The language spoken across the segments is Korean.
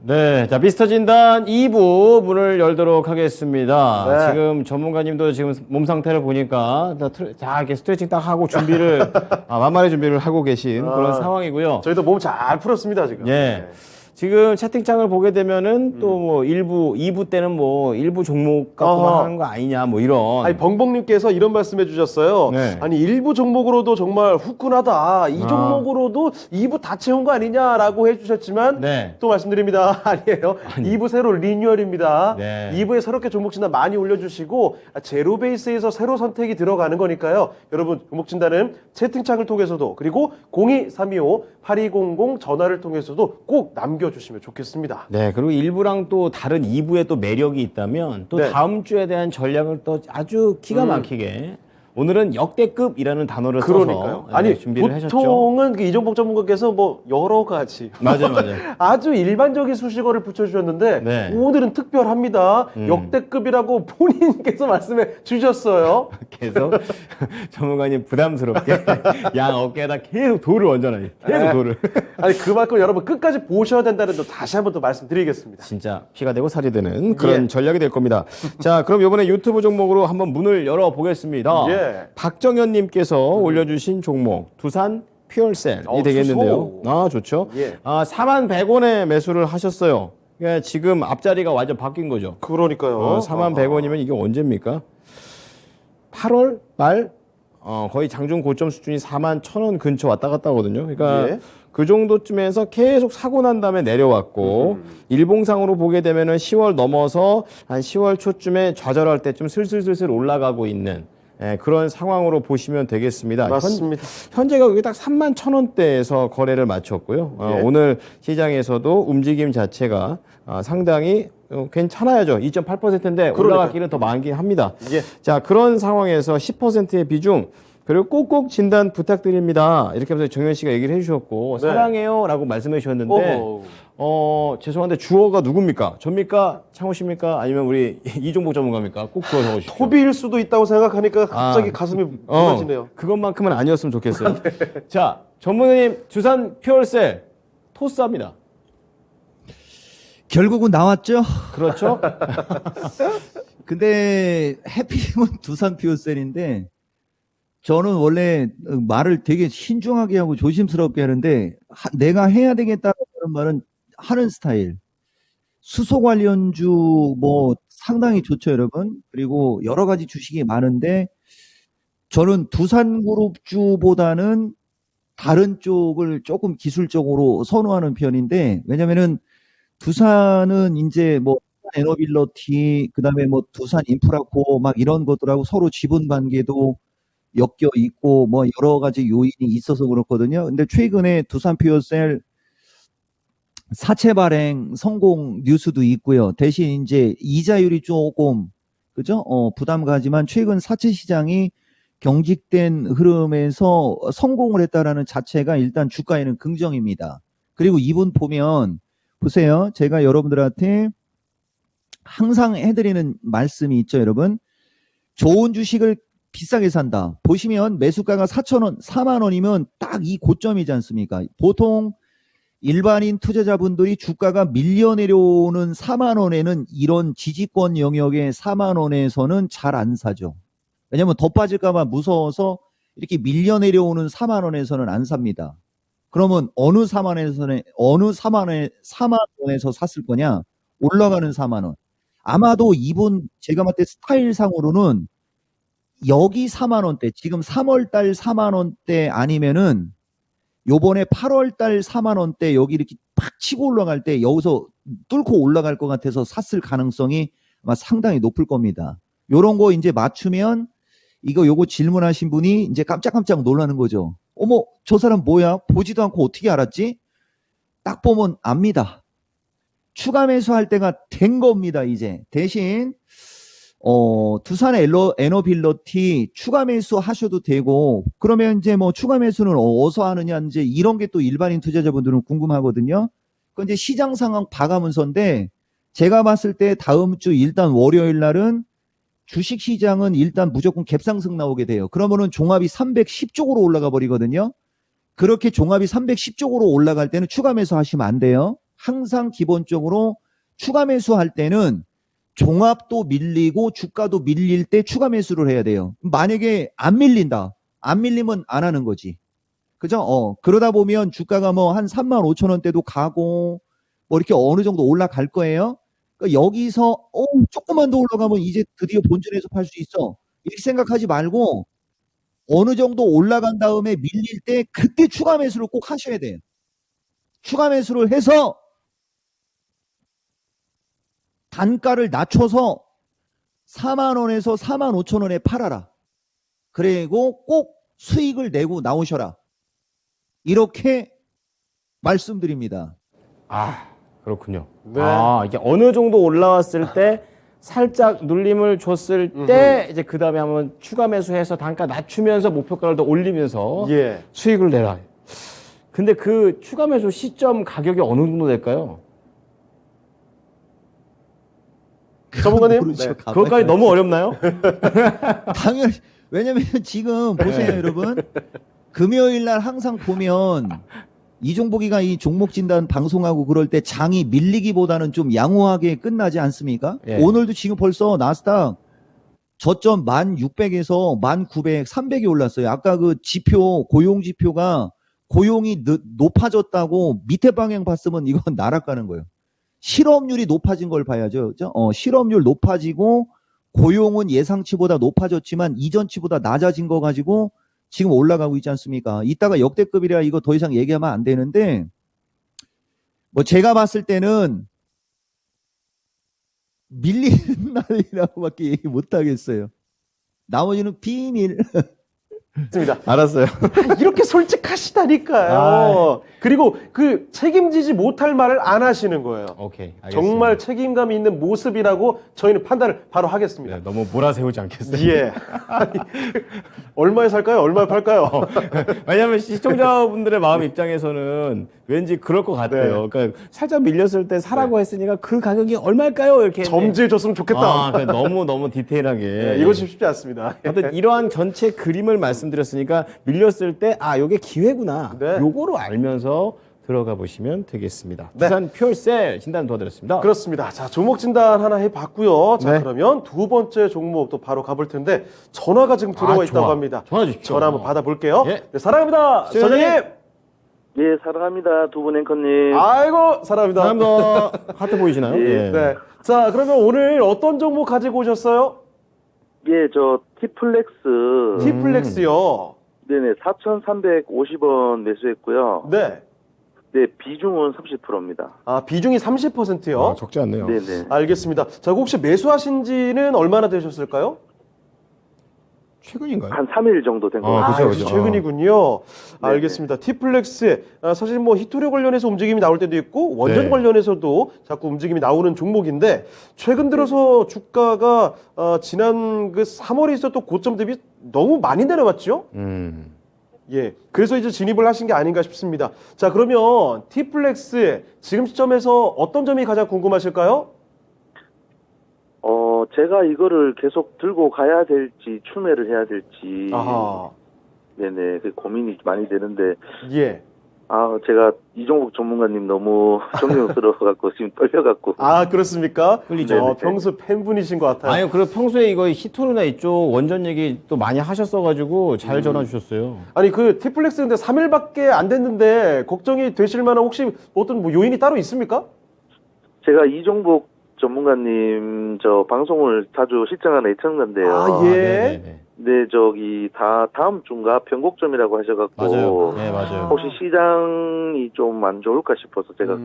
네, 자, 미스터 진단 2부 문을 열도록 하겠습니다. 네. 지금 전문가님도 지금 몸 상태를 보니까 자, 이렇게 스트레칭 딱 하고 준비를, 만만히 준비를 하고 계신 그런 상황이고요. 저희도 몸 잘 풀었습니다, 지금. 예. 네. 지금 채팅창을 보게 되면은 또 뭐 2부 때는 뭐 일부 종목 갖고만 하는 거 아니냐 뭐 이런. 아니, 벙벙님께서 이런 말씀해 주셨어요. 네. 아니, 일부 종목으로도 정말 후끈하다. 이 종목으로도 2부 다 채운 거 아니냐라고 해 주셨지만 네. 또 말씀드립니다. 아니에요. 2부 새로 리뉴얼입니다. 네. 2부에 새롭게 종목 진단 많이 올려주시고 제로 베이스에서 새로 선택이 들어가는 거니까요. 여러분 종목 진단은 채팅창을 통해서도 그리고 02-325-8200 전화를 통해서도 꼭 남겨주시면 좋겠습니다. 네, 그리고 1부랑 또 다른 2부에 또 매력이 있다면 또 네. 다음 주에 대한 전략을 또 아주 기가 막히게 오늘은 역대급이라는 단어를 그러니까요. 써서 네, 아니 준비를 하셨죠. 보통은 그 이종복 전문가께서 뭐 여러 가지 맞아요. 아주 일반적인 수식어를 붙여주셨는데 네. 오늘은 특별합니다. 역대급이라고 본인께서 말씀해 주셨어요. 계속 전문가님 부담스럽게 양 어깨에다 계속 돌을 얹어놔요. 계속 네. 돌을. 아니 그만큼 여러분 끝까지 보셔야 된다는 점 다시 한번 또 말씀드리겠습니다. 진짜 피가 되고 살이 되는 그런 예. 전략이 될 겁니다. 자, 그럼 이번에 유튜브 종목으로 한번 문을 열어보겠습니다. 예. 박정현님께서 올려주신 종목 두산 퓨얼셀이 되겠는데요. 좋소. 좋죠. 예. 41,100원에 매수를 하셨어요. 그러니까 지금 앞자리가 완전 바뀐 거죠. 그러니까요. 41,100원이면 이게 언제입니까? 8월 말 거의 장중 고점 수준이 41,000원 근처 왔다 갔다 하거든요. 그러니까 예. 그 정도쯤에서 계속 사고 난 다음에 내려왔고 일봉상으로 보게 되면은 10월 넘어서 한 10월 초쯤에 좌절할 때쯤 슬슬슬슬 올라가고 있는 그런 상황으로 보시면 되겠습니다. 맞습니다. 현재 가격이 딱 31,000원대에서 거래를 마쳤고요. 예. 오늘 시장에서도 움직임 자체가 상당히 괜찮아야죠. 2.8%인데 올라가기는 더 많긴 합니다. 예. 자, 그런 상황에서 10%의 비중 그리고 꼭꼭 진단 부탁드립니다. 이렇게 하면서 정현 씨가 얘기를 해주셨고 네. 사랑해요라고 말씀해 주셨는데 죄송한데 주어가 누굽니까? 접니까? 창호 씨입니까? 아니면 우리 이종복 전문가입니까? 꼭 주어 적어주십시오. 토비일 수도 있다고 생각하니까 갑자기 가슴이 무너지네요. 그것만큼은 아니었으면 좋겠어요. 자, 전문가님 두산 퓨얼셀 토스합니다. 결국은 나왔죠. 그렇죠? 근데 해피림은 두산 퓨어셀인데 저는 원래 말을 되게 신중하게 하고 조심스럽게 하는데 내가 해야 되겠다는 말은 하는 스타일. 수소 관련주 뭐 상당히 좋죠, 여러분. 그리고 여러 가지 주식이 많은데 저는 두산그룹주보다는 다른 쪽을 조금 기술적으로 선호하는 편인데 왜냐면은 두산은 이제 뭐 에너빌러티 그다음에 뭐 두산 인프라코 막 이런 것들하고 서로 지분 관계도 엮여 있고 뭐 여러 가지 요인이 있어서 그렇거든요. 근데 최근에 두산 퓨어셀 사채 발행 성공 뉴스도 있고요. 대신 이제 이자율이 조금 그죠? 부담 가지만 최근 사채 시장이 경직된 흐름에서 성공을 했다라는 자체가 일단 주가에는 긍정입니다. 그리고 이분 보면 보세요. 제가 여러분들한테 항상 해드리는 말씀이 있죠, 여러분. 좋은 주식을 비싸게 산다. 보시면 매수가가 4,000원, 4만 원이면 딱 이 고점이지 않습니까? 보통 일반인 투자자분들이 주가가 밀려 내려오는 4만 원에는 이런 지지권 영역의 4만 원에서는 잘 안 사죠. 왜냐면 더 빠질까봐 무서워서 이렇게 밀려 내려오는 4만 원에서는 안 삽니다. 그러면 어느 4만 원에서 샀을 거냐? 올라가는 4만 원. 아마도 이분 제가 봤을 때 스타일상으로는 여기 4만 원대, 지금 3월 달 4만 원대 아니면은 요번에 8월 달 4만 원대 여기 이렇게 팍 치고 올라갈 때 여기서 뚫고 올라갈 것 같아서 샀을 가능성이 아마 상당히 높을 겁니다. 요런 거 이제 맞추면 요거 질문하신 분이 이제 깜짝깜짝 놀라는 거죠. 어머, 저 사람 뭐야? 보지도 않고 어떻게 알았지? 딱 보면 압니다. 추가 매수할 때가 된 겁니다, 이제. 대신, 두산 에너빌러티 추가 매수 하셔도 되고, 그러면 이제 뭐 추가 매수는 어디서 하느냐, 이제 이런 게 또 일반인 투자자분들은 궁금하거든요. 그 이제 시장 상황 봐가면서인데, 제가 봤을 때 다음 주 일단 월요일 날은 주식 시장은 일단 무조건 갭상승 나오게 돼요. 그러면은 종합이 310쪽으로 올라가 버리거든요. 그렇게 종합이 310쪽으로 올라갈 때는 추가 매수 하시면 안 돼요. 항상 기본적으로 추가 매수할 때는 종합도 밀리고 주가도 밀릴 때 추가 매수를 해야 돼요. 만약에 안 밀린다. 안 밀리면 안 하는 거지. 그죠? 그러다 보면 주가가 뭐 한 35,000원대도 가고 뭐 이렇게 어느 정도 올라갈 거예요. 그러니까 여기서 조금만 더 올라가면 이제 드디어 본전에서 팔 수 있어. 이렇게 생각하지 말고 어느 정도 올라간 다음에 밀릴 때 그때 추가 매수를 꼭 하셔야 돼요. 추가 매수를 해서 단가를 낮춰서 4만 원에서 4만 5천 원에 팔아라. 그리고 꼭 수익을 내고 나오셔라. 이렇게 말씀드립니다. 아, 그렇군요. 네. 아, 이게 어느 정도 올라왔을 때 살짝 눌림을 줬을 때 이제 그 다음에 한번 추가 매수해서 단가 낮추면서 목표가를 더 올리면서 예. 수익을 내라. 근데 그 추가 매수 시점 가격이 어느 정도 될까요? 전문가님? 모르죠. 네. 가만히 그것까지 너무 어렵나요? 당연히 왜냐면 지금 보세요, 여러분. 금요일 날 항상 보면 이종복이가 이 종목 진단 방송하고 그럴 때 장이 밀리기보다는 좀 양호하게 끝나지 않습니까? 예. 오늘도 지금 벌써 나스닥 저점 1600에서 1900, 300이 올랐어요. 아까 그 지표, 고용 지표가 고용이 높아졌다고 밑에 방향 봤으면 이건 날아가는 거예요. 실업률이 높아진 걸 봐야죠. 그죠? 실업률 높아지고 고용은 예상치보다 높아졌지만 이전치보다 낮아진 거 가지고 지금 올라가고 있지 않습니까? 이따가 역대급이라 이거 더 이상 얘기하면 안 되는데 뭐 제가 봤을 때는 밀리는 날이라고밖에 얘기 못 하겠어요. 나머지는 비밀. 맞습니다. 알았어요. 이렇게 솔직하시다니까요. 아. 그리고 그 책임지지 못할 말을 안 하시는 거예요. 오케이. 알겠습니다. 정말 책임감이 있는 모습이라고 저희는 판단을 바로 하겠습니다. 네, 너무 몰아세우지 않겠어요? 예. 아니, 얼마에 살까요? 얼마에 팔까요? 왜냐하면 시청자분들의 마음 입장에서는 왠지 그럴 것 같아요. 그러니까 살짝 밀렸을 때 사라고 했으니까 그 가격이 얼마일까요? 이렇게 점지해 줬으면 좋겠다. 그러니까 너무 디테일하게. 네, 이거 쉽지 않습니다. 하여튼 이러한 전체 그림을 말씀드렸으니까 밀렸을 때 요게 기회구나. 네. 요거로 알면서 들어가 보시면 되겠습니다. 네. 부산 퓨얼셀 진단 도와드렸습니다. 그렇습니다. 자, 종목 진단 하나 해봤고요. 자, 네. 그러면 두 번째 종목 또 바로 가볼 텐데 전화가 지금 들어와 있다고 좋아. 합니다. 전화 주십시오. 전화 한번 받아볼게요. 예. 네, 사랑합니다. 시청자님. 전화님. 예, 사랑합니다. 두 분 앵커님. 아이고, 사랑합니다. 감사합니다. 하트 보이시나요? 예. 네. 자, 그러면 오늘 어떤 종목 가지고 오셨어요? 예, 저 티플렉스. 티플렉스요. 네네, 4,350원 매수했고요. 네. 네, 비중은 30%입니다. 아, 비중이 30%요? 아, 적지 않네요. 네네. 알겠습니다. 자, 혹시 매수하신 지는 얼마나 되셨을까요? 최근인가요? 한 3일 정도 된 것 아, 같아요. 그죠, 그죠. 최근이군요. 네네. 알겠습니다. 티플렉스 사실 뭐 히토류 관련해서 움직임이 나올 때도 있고 원전 네. 관련해서도 자꾸 움직임이 나오는 종목인데 최근 들어서 주가가 지난 그 3월에 있었던 고점 대비 너무 많이 내려왔죠? 예. 그래서 이제 진입을 하신 게 아닌가 싶습니다. 자, 그러면 티플렉스 지금 시점에서 어떤 점이 가장 궁금하실까요? 제가 이거를 계속 들고 가야 될지, 추매를 해야 될지. 아하. 네네, 그 고민이 많이 되는데, 예. 제가 이종복 전문가님 너무 존경스러워갖고 지금 떨려갖고. 아, 그렇습니까? 끌리죠. 평소 팬분이신 것 같아요. 아니요, 그리고 평소에 이거 히토르나 이쪽 원전 얘기 또 많이 하셨어가지고 잘 전화 주셨어요. 아니 그 티플렉스 근데 3일밖에 안 됐는데 걱정이 되실 만한 혹시 어떤 뭐 요인이 따로 있습니까? 제가 이종복 전문가님 저 방송을 자주 시청하는 애청자인데요. 아, 예. 네네네. 네, 다음 주인가 변곡점이라고 하셔갖고. 맞아요. 네, 맞아요. 혹시 시장이 좀 안 좋을까 싶어서 제가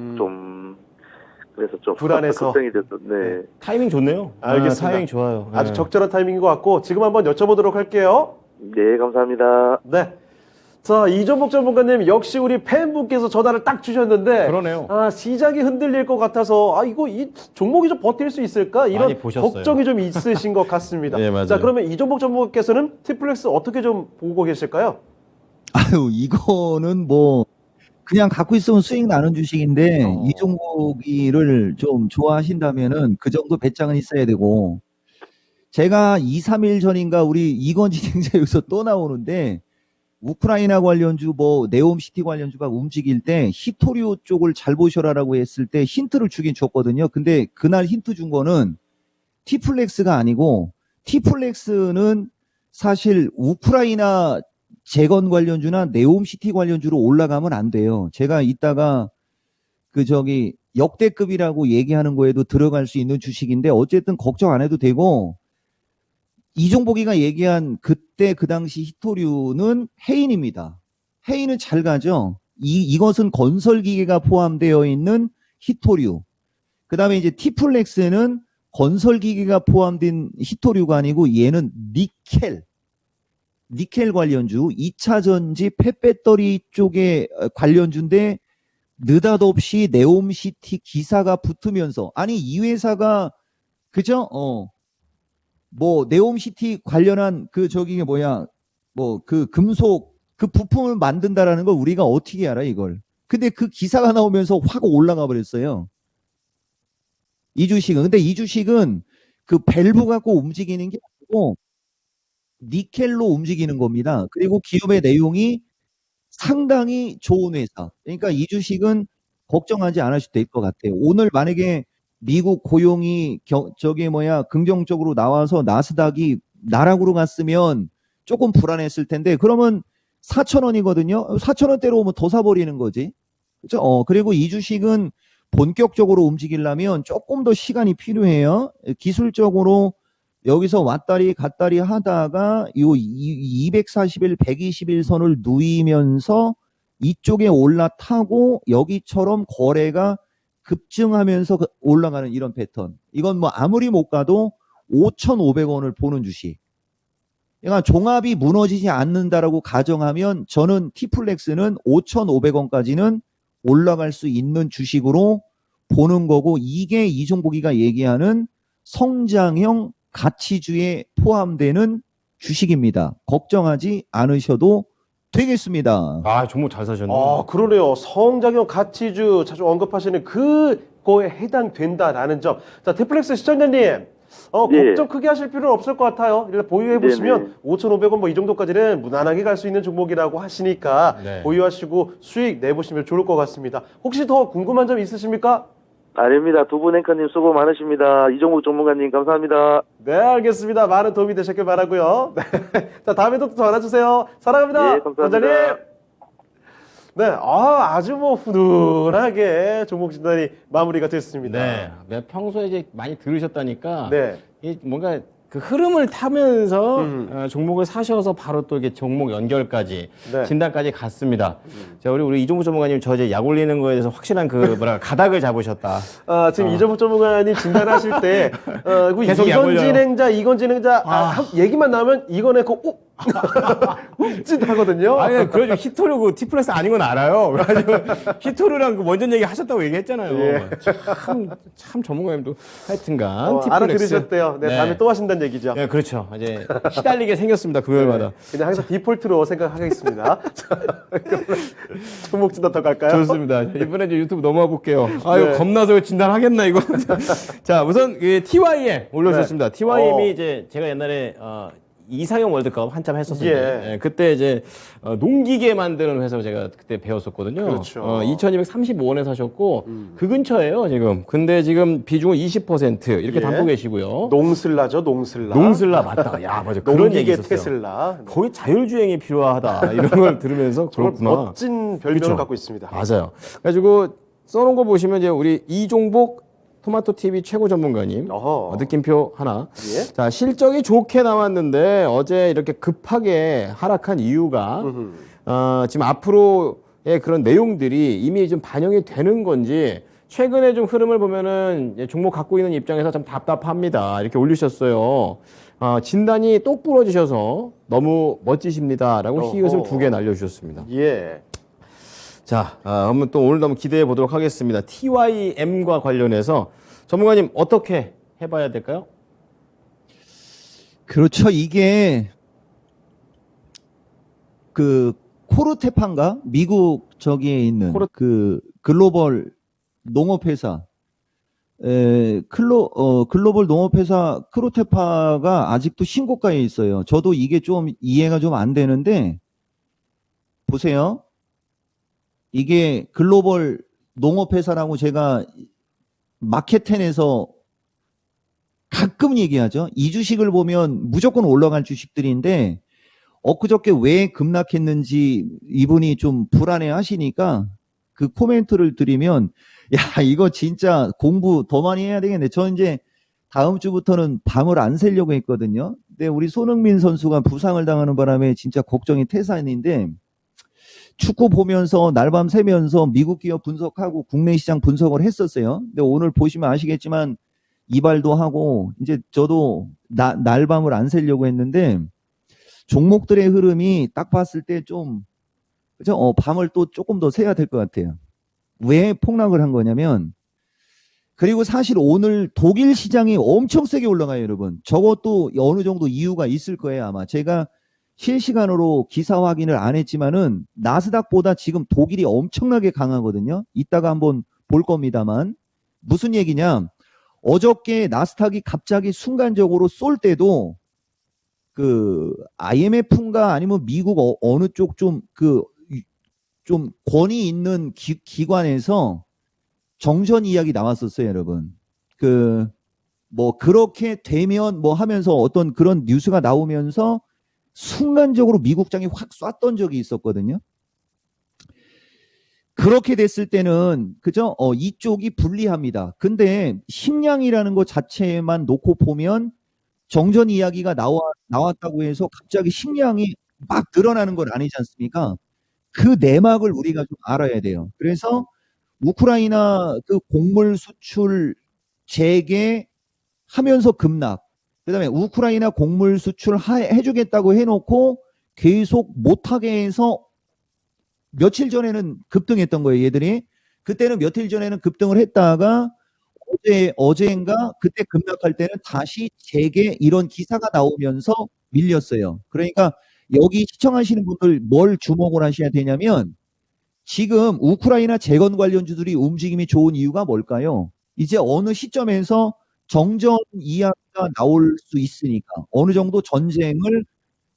그래서 좀 불안해서. 걱정이 됐어. 네. 타이밍 좋네요. 알겠습니다. 타이밍 좋아요. 아주 네. 적절한 타이밍인 것 같고 지금 한번 여쭤보도록 할게요. 네, 감사합니다. 네. 자, 이종복 전문가님 역시 우리 팬분께서 전화를 딱 주셨는데 그러네요. 시장이 흔들릴 것 같아서 이 종목이 좀 버틸 수 있을까 이런 많이 보셨어요. 걱정이 좀 있으신 것 같습니다. 네, 맞아요. 자, 그러면 이종복 전문가께서는 티플렉스 어떻게 좀 보고 계실까요? 아유, 이거는 뭐 그냥 갖고 있으면 수익 나는 주식인데 이 종목이를 좀 좋아하신다면은 그 정도 배짱은 있어야 되고 제가 2, 3일 전인가 우리 이건 진행자 여기서 또 나오는데 우크라이나 관련주, 뭐 네옴시티 관련주가 움직일 때 히토류 쪽을 잘 보셔라라고 했을 때 힌트를 주긴 줬거든요. 근데 그날 힌트 준 거는 티플렉스가 아니고, 티플렉스는 사실 우크라이나 재건 관련주나 네옴시티 관련주로 올라가면 안 돼요. 제가 이따가 역대급이라고 얘기하는 거에도 들어갈 수 있는 주식인데 어쨌든 걱정 안 해도 되고, 이종복이가 얘기한 그때 그 당시 히토류는 해인입니다. 해인은 잘 가죠. 이것은 건설기계가 포함되어 있는 히토류. 그 다음에 이제 티플렉스는 건설기계가 포함된 히토류가 아니고 얘는 니켈 관련주, 2차 전지 폐배터리 쪽의 관련주인데 느닷없이 네옴시티 기사가 붙으면서, 아니 이 회사가 그죠? 뭐 네옴시티 관련한 금속 그 부품을 만든다라는 걸 우리가 어떻게 알아 이걸? 근데 그 기사가 나오면서 확 올라가 버렸어요. 이 주식은. 근데 이 주식은 그 밸브 갖고 움직이는 게 아니고 니켈로 움직이는 겁니다. 그리고 기업의 내용이 상당히 좋은 회사. 그러니까 이 주식은 걱정하지 않으셔도 될 것 같아요. 오늘 만약에 미국 고용이 긍정적으로 나와서 나스닥이 나락으로 갔으면 조금 불안했을 텐데, 그러면 4,000원이거든요. 4,000원대로 오면 더 사버리는 거지. 그죠? 그리고 이 주식은 본격적으로 움직이려면 조금 더 시간이 필요해요. 기술적으로 여기서 왔다리 갔다리 하다가 요 241, 121 선을 누이면서 이쪽에 올라타고 여기처럼 거래가 급증하면서 올라가는 이런 패턴. 이건 뭐 아무리 못 가도 5,500원을 보는 주식. 그러니까 종합이 무너지지 않는다라고 가정하면 저는 티플렉스는 5,500원까지는 올라갈 수 있는 주식으로 보는 거고, 이게 이종복이가 얘기하는 성장형 가치주에 포함되는 주식입니다. 걱정하지 않으셔도 되겠습니다. 아, 종목 잘 사셨네. 그러네요. 성장형 가치주 자주 언급하시는 그거에 해당된다라는 점. 자, 티플렉스 시청자님, 네. 걱정 크게 하실 필요는 없을 것 같아요. 일단 보유해 보시면 5,500원 뭐 이 정도까지는 무난하게 갈 수 있는 종목이라고 하시니까 네. 보유하시고 수익 내보시면 좋을 것 같습니다. 혹시 더 궁금한 점 있으십니까? 아닙니다. 두 분 앵커님 수고 많으십니다. 이종국 전문가님 감사합니다. 네, 알겠습니다. 많은 도움이 되셨길 바라고요. 네. 자, 다음에도 또 전화 주세요. 사랑합니다. 예, 감사합니다. 원장님. 네, 아주 뭐 훈훈하게 종목 진단이 마무리가 됐습니다. 네. 평소에 이제 많이 들으셨다니까 네. 이 뭔가 그 흐름을 타면서 종목을 사셔서 바로 또 이게 종목 연결까지 네. 진단까지 갔습니다. 자, 우리 이종국 전문가님 저 이제 약 올리는 거에 대해서 확실한 가닥을 잡으셨다. 지금 이정부 전문가님 진단하실 때 계속 약 이건 올려요. 진행자, 이건 진행자 얘기만 나오면 이건 에코 욱짓하거든요. 아니, 그래도 히토류 티플렉스 아닌 건 알아요. 그래가지고 히토류랑 그 원전 얘기 하셨다고 얘기했잖아요. 예. 참 전문가님도 하여튼간 티플렉스. 알아들으셨대요. 네, 다음에 또 하신다는 얘기죠. 네, 그렇죠. 이제 시달리게 생겼습니다. 금요일마다. 그냥 항상 디폴트로 생각하겠습니다. 종목 진단 더 갈까요? 좋습니다. 이번에 이제 유튜브 넘어가 볼게요. 아유, 네. 겁나서 진단하겠나, 이거. 자, 우선 그 TYM 올려주셨습니다. 네. TYM이 이제 제가 옛날에 이상형 월드컵 한참 했었을 때, 예. 예, 그때 이제 농기계 만드는 회사 제가 그때 배웠었거든요. 그렇죠. 2,235원에 사셨고 그 근처예요 지금. 근데 지금 비중은 20% 이렇게 예. 담고 계시고요. 농슬라죠, 농슬라. 농슬라 맞다. 야, 맞아. 그런 얘기 농기계 있었어요. 테슬라. 거의 자율주행이 필요하다 이런 걸 들으면서 정말 그렇구나. 멋진 별명을 그쵸? 갖고 있습니다. 맞아요. 그래가지고 써놓은 거 보시면 이제 우리 이종복 토마토 TV 최고 전문가님 어허. 느낌표 하나. 예. 자, 실적이 좋게 나왔는데 어제 이렇게 급하게 하락한 이유가 지금 앞으로의 그런 내용들이 이미 좀 반영이 되는 건지 최근에 좀 흐름을 보면은 이제 종목 갖고 있는 입장에서 좀 답답합니다. 이렇게 올리셨어요. 진단이 똑 부러지셔서 너무 멋지십니다라고 히읗을 2개 날려주셨습니다. 예. 자, 한번 또 오늘도 한번 기대해 보도록 하겠습니다. TYM과 관련해서 전문가님 어떻게 해봐야 될까요? 그렇죠. 이게 그 코르테파인가? 미국 저기에 있는 그 글로벌 농업회사, 글로벌 농업회사 크로테파가 아직도 신고가에 있어요. 저도 이게 좀 이해가 좀 안 되는데, 보세요. 이게 글로벌 농업회사라고 제가 마켓텐에서 가끔 얘기하죠. 이 주식을 보면 무조건 올라갈 주식들인데 엊그저께 왜 급락했는지 이분이 좀 불안해 하시니까 그 코멘트를 드리면 야 이거 진짜 공부 더 많이 해야 되겠네. 저 이제 다음 주부터는 밤을 안 새려고 했거든요. 근데 우리 손흥민 선수가 부상을 당하는 바람에 진짜 걱정이 태산인데 축구 보면서 날밤 새면서 미국 기업 분석하고 국내 시장 분석을 했었어요. 근데 오늘 보시면 아시겠지만 이발도 하고 이제 저도 날밤을 안 새려고 했는데 종목들의 흐름이 딱 봤을 때 좀 그죠? 밤을 또 조금 더 새야 될 것 같아요. 왜 폭락을 한 거냐면 그리고 사실 오늘 독일 시장이 엄청 세게 올라가요, 여러분. 저것도 어느 정도 이유가 있을 거예요, 아마. 제가 실시간으로 기사 확인을 안 했지만은 나스닥보다 지금 독일이 엄청나게 강하거든요. 이따가 한번 볼 겁니다만 무슨 얘기냐? 어저께 나스닥이 갑자기 순간적으로 쏠 때도 그 IMF인가 아니면 미국 어느 쪽 좀 권위 있는 기관에서 정전 이야기 나왔었어요, 여러분. 뭐 그렇게 되면 뭐 하면서 어떤 그런 뉴스가 나오면서 순간적으로 미국장이 확 쐈던 적이 있었거든요. 그렇게 됐을 때는 그죠? 이쪽이 불리합니다. 근데 식량이라는 것 자체만 놓고 보면 정전 이야기가 나왔다고 해서 갑자기 식량이 막 늘어나는 건 아니지 않습니까? 그 내막을 우리가 좀 알아야 돼요. 그래서 우크라이나 그 곡물 수출 재개하면서 급락, 그다음에 우크라이나 곡물 수출 해주겠다고 해놓고 계속 못하게 해서 며칠 전에는 급등했던 거예요, 얘들이. 그때는 며칠 전에는 급등을 했다가 어제인가 그때 급락할 때는 다시 재개 이런 기사가 나오면서 밀렸어요. 그러니까 여기 시청하시는 분들 뭘 주목을 하셔야 되냐면 지금 우크라이나 재건 관련주들이 움직임이 좋은 이유가 뭘까요? 이제 어느 시점에서 정전 이야기가 나올 수 있으니까 어느 정도 전쟁을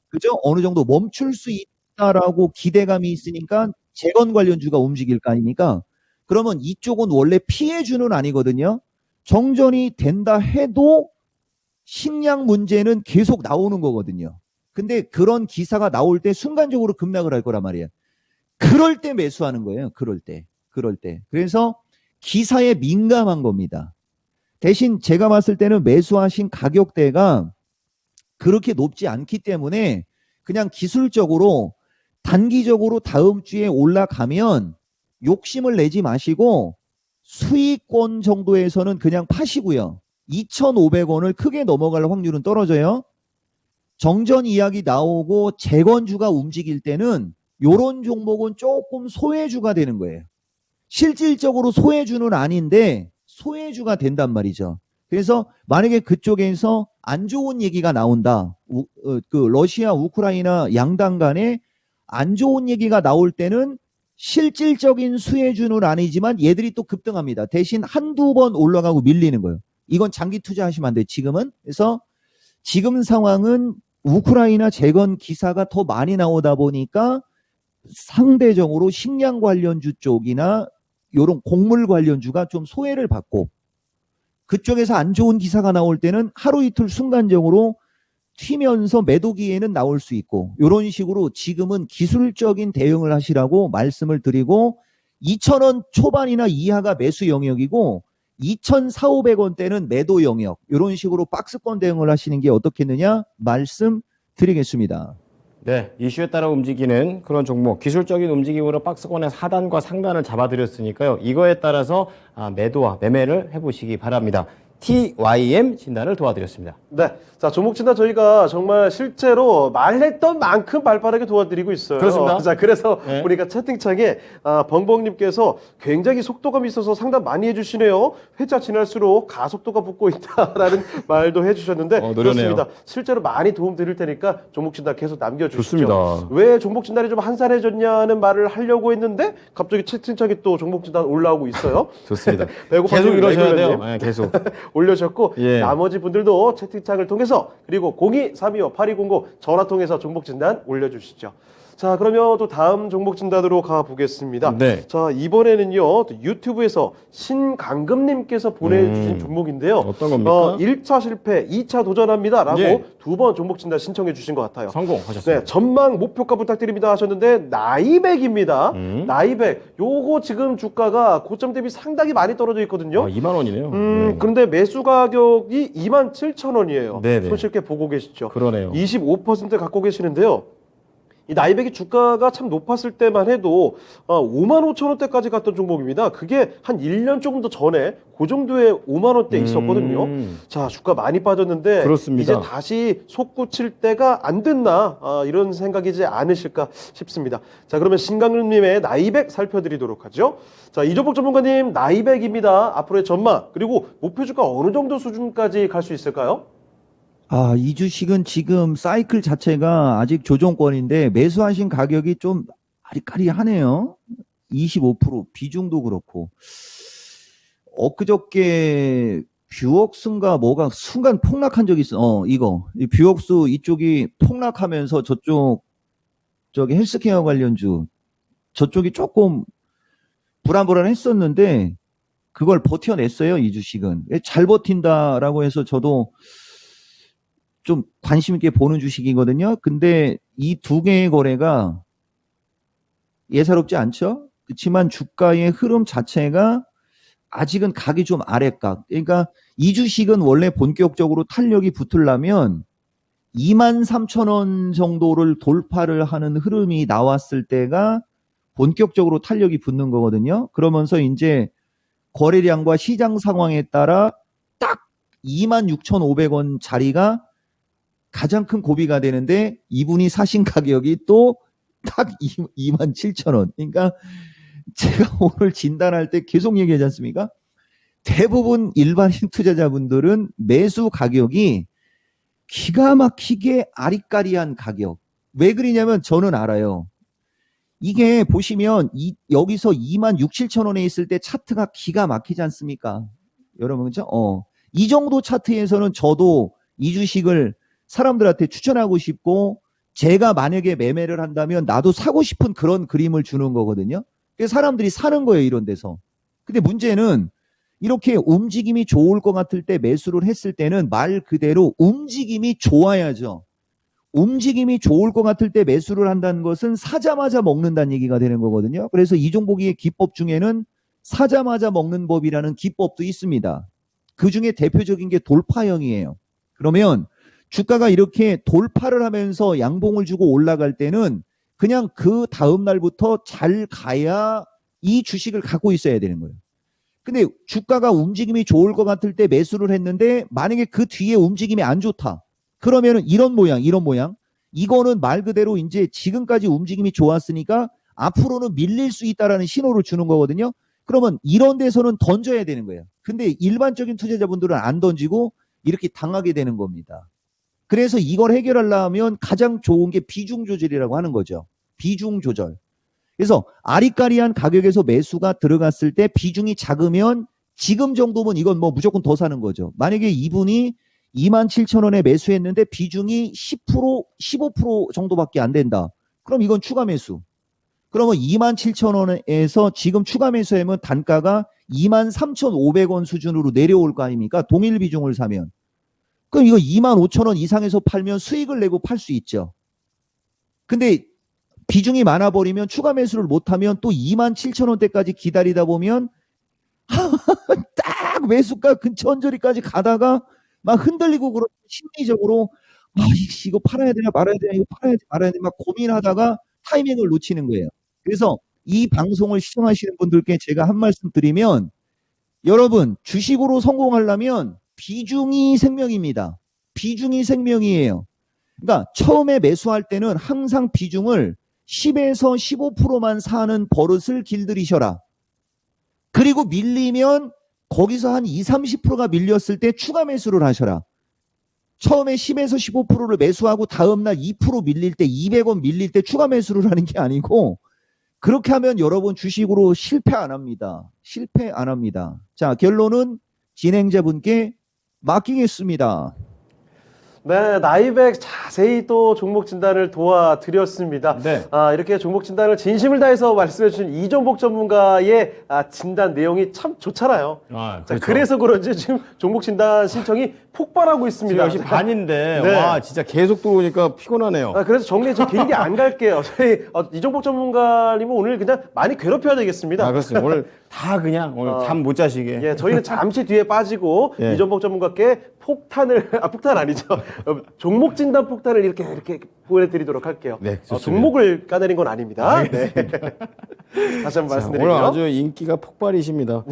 그죠? 어느 정도 멈출 수 있다라고 기대감이 있으니까 재건 관련주가 움직일 거 아닙니까? 그러면 이쪽은 원래 피해주는 아니거든요. 정전이 된다 해도 식량 문제는 계속 나오는 거거든요. 근데 그런 기사가 나올 때 순간적으로 급락을 할 거란 말이에요. 그럴 때 매수하는 거예요. 그럴 때. 그래서 기사에 민감한 겁니다. 대신 제가 봤을 때는 매수하신 가격대가 그렇게 높지 않기 때문에 그냥 기술적으로 단기적으로 다음 주에 올라가면 욕심을 내지 마시고 수익권 정도에서는 그냥 파시고요. 2,500원을 크게 넘어갈 확률은 떨어져요. 정전 이야기 나오고 재건주가 움직일 때는 이런 종목은 조금 소외주가 되는 거예요. 실질적으로 소외주는 아닌데 소외주가 된단 말이죠. 그래서 만약에 그쪽에서 안 좋은 얘기가 나온다. 그 러시아, 우크라이나 양당 간에 안 좋은 얘기가 나올 때는 실질적인 수혜주는 아니지만 얘들이 또 급등합니다. 대신 한두 번 올라가고 밀리는 거예요. 이건 장기 투자하시면 안 돼요. 지금은. 그래서 지금 상황은 우크라이나 재건 기사가 더 많이 나오다 보니까 상대적으로 식량 관련주 쪽이나 이런 곡물 관련주가 좀 소외를 받고 그쪽에서 안 좋은 기사가 나올 때는 하루 이틀 순간적으로 튀면서 매도기에는 나올 수 있고 이런 식으로 지금은 기술적인 대응을 하시라고 말씀을 드리고 2,000원 초반이나 이하가 매수 영역이고 2,400~500원대는 매도 영역 이런 식으로 박스권 대응을 하시는 게 어떻겠느냐 말씀드리겠습니다. 네, 이슈에 따라 움직이는 그런 종목, 기술적인 움직임으로 박스권의 하단과 상단을 잡아드렸으니까요. 이거에 따라서 매도와 매매를 해보시기 바랍니다. TYM 진단을 도와드렸습니다. 네. 자, 종목 진단 저희가 정말 실제로 말했던 만큼 발빠르게 도와드리고 있어요. 그렇습니다. 자, 그래서 네. 보니까 채팅창에 벙벙님께서 굉장히 속도감이 있어서 상담 많이 해주시네요. 회차 지날수록 가속도가 붙고 있다라는 말도 해주셨는데 노련해요. 그렇습니다. 실제로 많이 도움 드릴 테니까 종목 진단 계속 남겨주시죠. 좋습니다. 왜 종목 진단이 좀 한산해졌냐는 말을 하려고 했는데 갑자기 채팅창에 또 종목 진단 올라오고 있어요. 좋습니다. 배고파서 계속 이러셔야 돼요. 레귤러님. 네, 계속. 올려주셨고 예. 나머지 분들도 채팅창을 통해서 그리고 02-325-8200 전화 통해서 종목 진단 올려주시죠. 자, 그러면 또 다음 종목 진단으로 가보겠습니다. 네. 자, 이번에는요, 또 유튜브에서 신강금님께서 보내주신 종목인데요. 어떤 겁니까? 1차 실패, 2차 도전합니다. 라고 예. 두 번 종목 진단 신청해 주신 것 같아요. 성공하셨습니다. 네, 전망 목표가 부탁드립니다 하셨는데 나이백입니다. 나이백. 요거 지금 주가가 고점 대비 상당히 많이 떨어져 있거든요. 2만 원이네요. 그런데 매수 가격이 27,000원이에요. 네네. 손쉽게 보고 계시죠. 그러네요. 25% 갖고 계시는데요. 이 나이백이 주가가 참 높았을 때만 해도 5만 5천 원대까지 갔던 종목입니다. 그게 한 1년 조금 더 전에 그 정도의 5만 원대 있었거든요. 자, 주가 많이 빠졌는데 그렇습니다. 이제 다시 솟구칠 때가 안 됐나 이런 생각이지 않으실까 싶습니다. 자, 그러면 신강림님의 나이백 살펴드리도록 하죠. 자, 이종복 전문가님 나이백입니다. 앞으로의 전망 그리고 목표 주가 어느 정도 수준까지 갈 수 있을까요? 이 주식은 지금 사이클 자체가 아직 조정권인데 매수하신 가격이 좀 아리까리하네요. 25% 비중도 그렇고. 엊그저께 뷰옥스인가 뭐가 순간 폭락한 적이 있어. 이거. 이 뷰옥스 이쪽이 폭락하면서 저기 헬스케어 관련주 저쪽이 조금 불안불안했었는데 그걸 버텨냈어요. 이 주식은. 잘 버틴다라고 해서 저도 좀 관심 있게 보는 주식이거든요. 근데 이 두 개의 거래가 예사롭지 않죠? 그렇지만 주가의 흐름 자체가 아직은 각이 좀 아래각. 그러니까 이 주식은 원래 본격적으로 탄력이 붙으려면 23,000원 정도를 돌파를 하는 흐름이 나왔을 때가 본격적으로 탄력이 붙는 거거든요. 그러면서 이제 거래량과 시장 상황에 따라 딱 26,500원 자리가 가장 큰 고비가 되는데 이분이 사신 가격이 또 딱 27,000원. 그러니까 제가 오늘 진단할 때 계속 얘기하지 않습니까? 대부분 일반인 투자자분들은 매수 가격이 기가 막히게 아리까리한 가격. 왜 그러냐면 저는 알아요. 이게 보시면 여기서 26,700원에 있을 때 차트가 기가 막히지 않습니까? 여러분 그죠? 이 정도 차트에서는 저도 이 주식을 사람들한테 추천하고 싶고 제가 만약에 매매를 한다면 나도 사고 싶은 그런 그림을 주는 거거든요. 그래서 사람들이 사는 거예요. 이런 데서. 근데 문제는 이렇게 움직임이 좋을 것 같을 때 매수를 했을 때는 말 그대로 움직임이 좋아야죠. 움직임이 좋을 것 같을 때 매수를 한다는 것은 사자마자 먹는다는 얘기가 되는 거거든요. 그래서 이 종목의 기법 중에는 사자마자 먹는 법이라는 기법도 있습니다. 그 중에 대표적인 게 돌파형이에요. 그러면 주가가 이렇게 돌파를 하면서 양봉을 주고 올라갈 때는 그냥 그 다음 날부터 잘 가야 이 주식을 갖고 있어야 되는 거예요. 근데 주가가 움직임이 좋을 것 같을 때 매수를 했는데 만약에 그 뒤에 움직임이 안 좋다. 그러면은 이런 모양. 이거는 말 그대로 이제 지금까지 움직임이 좋았으니까 앞으로는 밀릴 수 있다라는 신호를 주는 거거든요. 그러면 이런 데서는 던져야 되는 거예요. 근데 일반적인 투자자분들은 안 던지고 이렇게 당하게 되는 겁니다. 그래서 이걸 해결하려면 가장 좋은 게 비중 조절이라고 하는 거죠. 비중 조절. 그래서 아리까리한 가격에서 매수가 들어갔을 때 비중이 작으면 지금 정도면 이건 뭐 무조건 더 사는 거죠. 만약에 이분이 27,000원에 매수했는데 비중이 10%, 15% 정도밖에 안 된다. 그럼 이건 추가 매수. 그러면 27,000원에서 지금 추가 매수하면 단가가 23,500원 수준으로 내려올 거 아닙니까? 동일 비중을 사면. 그럼 이거 25,000원 이상에서 팔면 수익을 내고 팔 수 있죠. 근데 비중이 많아버리면 추가 매수를 못하면 또 27,000원대까지 기다리다 보면 딱 매수가 근처 언저리까지 가다가 막 흔들리고 그런 심리적으로 이거 팔아야 되나 말아야 되나 이거 팔아야 되나 말아야 되나 막 고민하다가 타이밍을 놓치는 거예요. 그래서 이 방송을 시청하시는 분들께 제가 한 말씀 드리면 여러분 주식으로 성공하려면 비중이 생명입니다. 비중이 생명이에요. 그러니까 처음에 매수할 때는 항상 비중을 10에서 15%만 사는 버릇을 길들이셔라. 그리고 밀리면 거기서 한 20, 30%가 밀렸을 때 추가 매수를 하셔라. 처음에 10에서 15%를 매수하고 다음날 2% 밀릴 때 200원 밀릴 때 추가 매수를 하는 게 아니고 그렇게 하면 여러분 주식으로 실패 안 합니다. 실패 안 합니다. 자, 결론은 진행자분께 맡기겠습니다. 네, 나이백 자세히 또 종목 진단을 도와드렸습니다. 네. 이렇게 종목 진단을 진심을 다해서 말씀해주신 이종복 전문가의 진단 내용이 참 좋잖아요. 아, 자, 그렇죠. 그래서 그런지 지금 종목 진단 신청이 폭발하고 있습니다. 지금 10시 반인데 네. 와 진짜 계속 들어오니까 피곤하네요. 그래서 정리 좀 길게 안 갈게요. 저희 이종복 전문가님은 오늘 그냥 많이 괴롭혀야 되겠습니다. 그렇습니다. 오늘 다 그냥 오늘 잠 못 자시게. 예, 저희는 잠시 뒤에 빠지고 예. 이종복 전문가께 폭탄을 폭탄 아니죠. 종목 진단 폭탄을 이렇게 보내드리도록 할게요. 네, 좋습니다. 종목을 까내린 건 아닙니다. 네. 다시 한번 자, 말씀드리고요. 오늘 아주 인기가 폭발이십니다.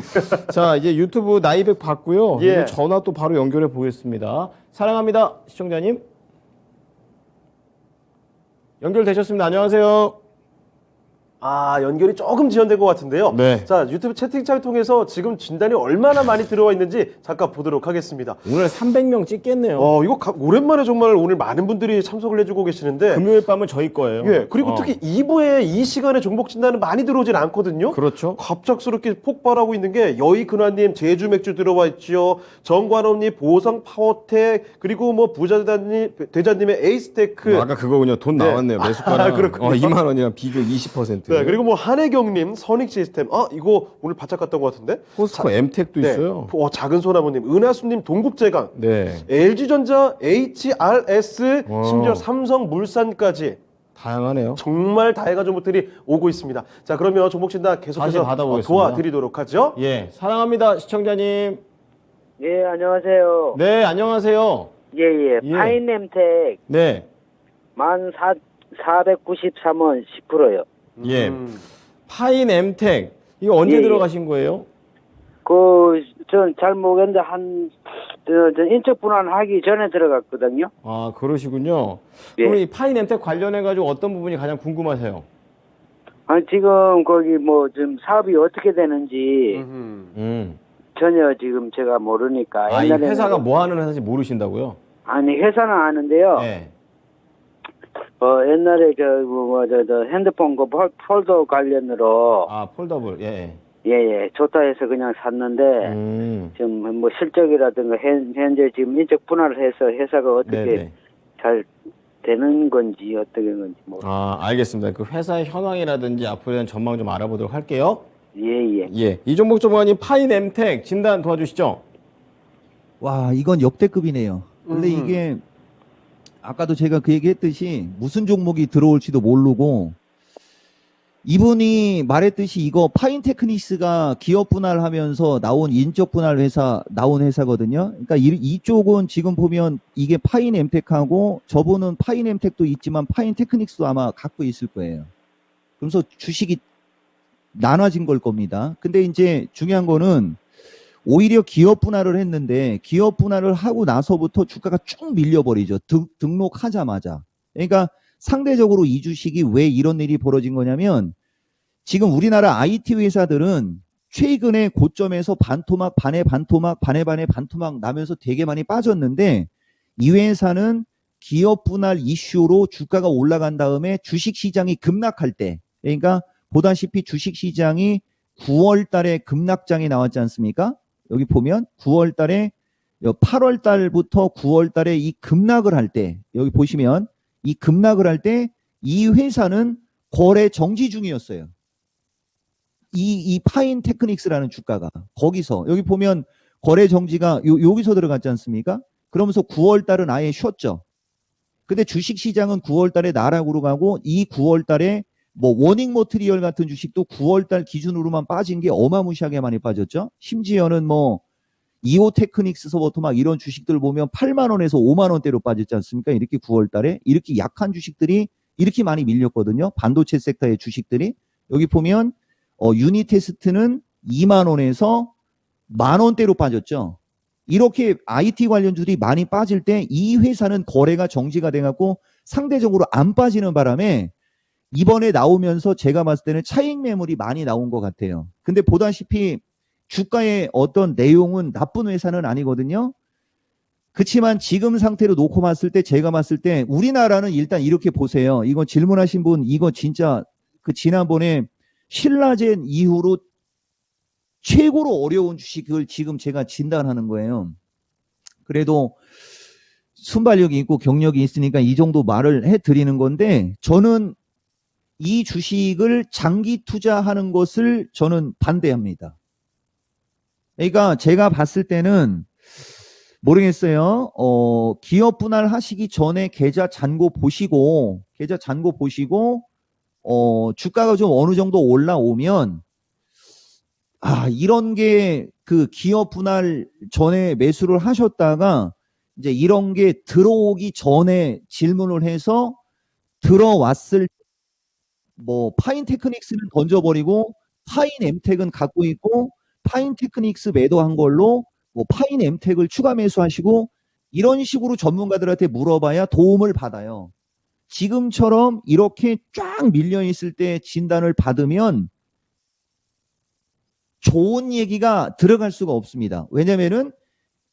자, 이제 유튜브 나이백 봤고요. 예. 이제 전화 또 바로 연결해 보겠습니다. 사랑합니다, 시청자님. 연결되셨습니다. 안녕하세요. 연결이 조금 지연된 것 같은데요. 네. 자, 유튜브 채팅창을 통해서 지금 진단이 얼마나 많이 들어와 있는지 잠깐 보도록 하겠습니다. 오늘 300명 찍겠네요. 이거 오랜만에 정말 오늘 많은 분들이 참석을 해주고 계시는데. 금요일 밤은 저희 거예요. 예, 그리고 특히 2부에 이 시간에 종목 진단은 많이 들어오진 않거든요. 그렇죠. 갑작스럽게 폭발하고 있는 게 여의근화님 제주 맥주 들어와 있죠. 정관호님 보성 파워텍 그리고 뭐 부자대장님의 에이스테크. 아까 그거군요. 돈 네. 나왔네요. 매수가랑 그렇군요. 2만 원이랑 비교 20%. 네, 그리고 뭐 한혜경님 선익 시스템. 이거 오늘 바짝 갔던 것 같은데. 포스코 엠텍도 네. 있어요. 작은 소나무님, 은하수님 동국제강, 네. LG전자, HRS, 와. 심지어 삼성물산까지. 다양하네요. 정말 다양한 종목들이 오고 있습니다. 자, 그러면 종목 진단 다시 계속해서 받아보겠습니다. 도와드리도록 하죠. 예, 사랑합니다, 시청자님. 예, 안녕하세요. 네, 안녕하세요. 예. 예. 파인엠텍 네, 1493원 10%요. 예. 파인 엠텍 이거 언제 예, 예. 들어가신 거예요? 전 잘 모르겠는데, 저 인적 분할하기 전에 들어갔거든요. 아, 그러시군요. 예. 그럼 이 파인 엠텍 관련해 가지고 어떤 부분이 가장 궁금하세요? 지금 거기 지금 사업이 어떻게 되는지 전혀 지금 제가 모르니까. 아, 이 옛날에는 회사가 뭐 하는 회사인지 모르신다고요? 아니, 회사는 아는데요. 네. 옛날에 저 핸드폰 폴더 관련으로, 아, 폴더블. 예. 예, 좋다 해서 그냥 샀는데, 지금 뭐 실적이라든가 현재 지금 인적 분할을 해서 회사가 어떻게 네네. 잘 되는 건지 어떻게 된 건지 뭐. 아, 알겠습니다. 그 회사의 현황이라든지 앞으로에 대한 전망 좀 알아보도록 할게요. 예. 예. 이종복 전문가님 파인 엠텍 진단 도와주시죠. 와, 이건 역대급이네요. 근데 이게 아까도 제가 그 얘기 했듯이 무슨 종목이 들어올지도 모르고 이분이 말했듯이 이거 파인테크닉스가 기업 분할하면서 나온 인적 분할 나온 회사거든요. 그러니까 이쪽은 지금 보면 이게 파인엠텍하고 저분은 파인엠텍도 있지만 파인테크닉스도 아마 갖고 있을 거예요. 그러면서 주식이 나눠진 걸 겁니다. 근데 이제 중요한 거는 오히려 기업 분할을 했는데 기업 분할을 하고 나서부터 주가가 쭉 밀려버리죠. 등록하자마자. 그러니까 상대적으로 이 주식이 왜 이런 일이 벌어진 거냐면 지금 우리나라 IT 회사들은 최근에 고점에서 반토막, 반에 반토막, 반에 반에 반토막 나면서 되게 많이 빠졌는데 이 회사는 기업 분할 이슈로 주가가 올라간 다음에 주식시장이 급락할 때 그러니까 보다시피 주식시장이 9월 달에 급락장이 나왔지 않습니까? 여기 보면 9월 달에 8월 달부터 9월 달에 이 급락을 할 때 여기 보시면 이 급락을 할 때 이 회사는 거래 정지 중이었어요. 이 파인 테크닉스라는 주가가 거기서 여기 보면 거래 정지가 여기서 들어갔지 않습니까? 그러면서 9월 달은 아예 쉬었죠. 근데 주식 시장은 9월 달에 나락으로 가고 이 9월 달에 뭐 워닝 머티리얼 같은 주식도 9월 달 기준으로만 빠진 게 어마무시하게 많이 빠졌죠. 심지어는 뭐 이오 테크닉스서부터 막 이런 주식들 보면 8만 원에서 5만 원대로 빠졌지 않습니까? 이렇게 9월 달에 이렇게 약한 주식들이 이렇게 많이 밀렸거든요. 반도체 섹터의 주식들이 여기 보면 유니테스트는 2만 원에서 만 원대로 빠졌죠. 이렇게 IT 관련주들이 많이 빠질 때 이 회사는 거래가 정지가 돼갖고 상대적으로 안 빠지는 바람에 이번에 나오면서 제가 봤을 때는 차익 매물이 많이 나온 것 같아요. 근데 보다시피 주가의 어떤 내용은 나쁜 회사는 아니거든요. 그렇지만 지금 상태로 놓고 봤을 때 제가 봤을 때 우리나라는 일단 이렇게 보세요. 이거 질문하신 분 이거 진짜 그 지난번에 신라젠 이후로 최고로 어려운 주식을 지금 제가 진단하는 거예요. 그래도 순발력이 있고 경력이 있으니까 이 정도 말을 해드리는 건데, 저는 이 주식을 장기 투자하는 것을 저는 반대합니다. 그러니까 제가 봤을 때는 모르겠어요. 기업 분할하시기 전에 계좌 잔고 보시고, 주가가 좀 어느 정도 올라오면, 이런 게 그 기업 분할 전에 매수를 하셨다가 이제 이런 게 들어오기 전에 질문을 해서 들어왔을 뭐 파인 테크닉스는 던져버리고 파인 엠텍은 갖고 있고 파인 테크닉스 매도한 걸로 뭐 파인 엠텍을 추가 매수하시고 이런 식으로 전문가들한테 물어봐야 도움을 받아요. 지금처럼 이렇게 쫙 밀려 있을 때 진단을 받으면 좋은 얘기가 들어갈 수가 없습니다. 왜냐면은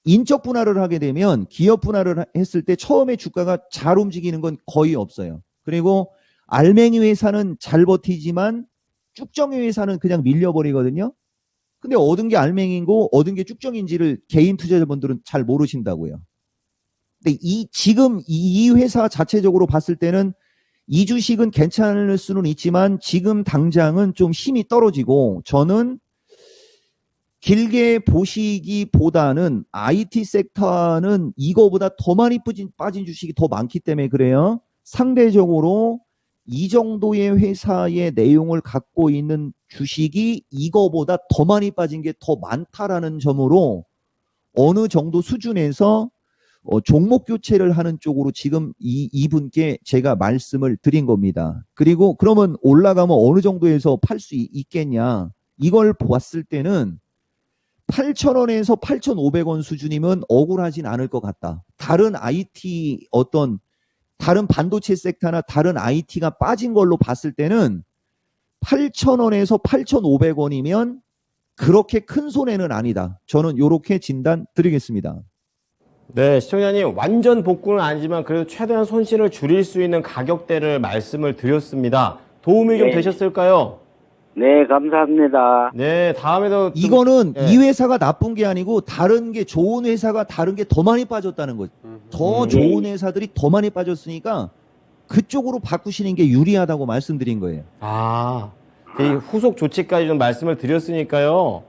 인적 분할을 하게 되면 기업 분할을 했을 때 처음에 주가가 잘 움직이는 건 거의 없어요. 그리고 알맹이 회사는 잘 버티지만 쭉정이 회사는 그냥 밀려버리거든요. 근데 얻은 게 알맹이고 얻은 게 쭉정인지를 개인 투자자분들은 잘 모르신다고요. 근데 지금 이 회사 자체적으로 봤을 때는 이 주식은 괜찮을 수는 있지만 지금 당장은 좀 힘이 떨어지고, 저는 길게 보시기보다는 IT 섹터는 이거보다 더 많이 빠진 주식이 더 많기 때문에 그래요. 상대적으로 이 정도의 회사의 내용을 갖고 있는 주식이 이거보다 더 많이 빠진 게 더 많다라는 점으로 어느 정도 수준에서 종목 교체를 하는 쪽으로 지금 이분께 제가 말씀을 드린 겁니다. 그리고 그러면 올라가면 어느 정도에서 팔 수 있겠냐, 이걸 보았을 때는 8,000원에서 8,500원 수준이면 억울하진 않을 것 같다. 다른 IT 다른 반도체 섹터나 다른 IT가 빠진 걸로 봤을 때는 8,000원에서 8,500원이면 그렇게 큰 손해는 아니다. 저는 이렇게 진단 드리겠습니다. 네, 시청자님, 완전 복구는 아니지만 그래도 최대한 손실을 줄일 수 있는 가격대를 말씀을 드렸습니다. 도움이 좀 네. 되셨을까요? 네, 감사합니다. 네, 다음에도 좀- 이거는 예. 이 회사가 나쁜 게 아니고 다른 게 좋은 회사가 다른 게 더 많이 빠졌다는 거죠. 더 좋은 회사들이 더 많이 빠졌으니까 그쪽으로 바꾸시는 게 유리하다고 말씀드린 거예요. 이 후속 조치까지 좀 말씀을 드렸으니까요.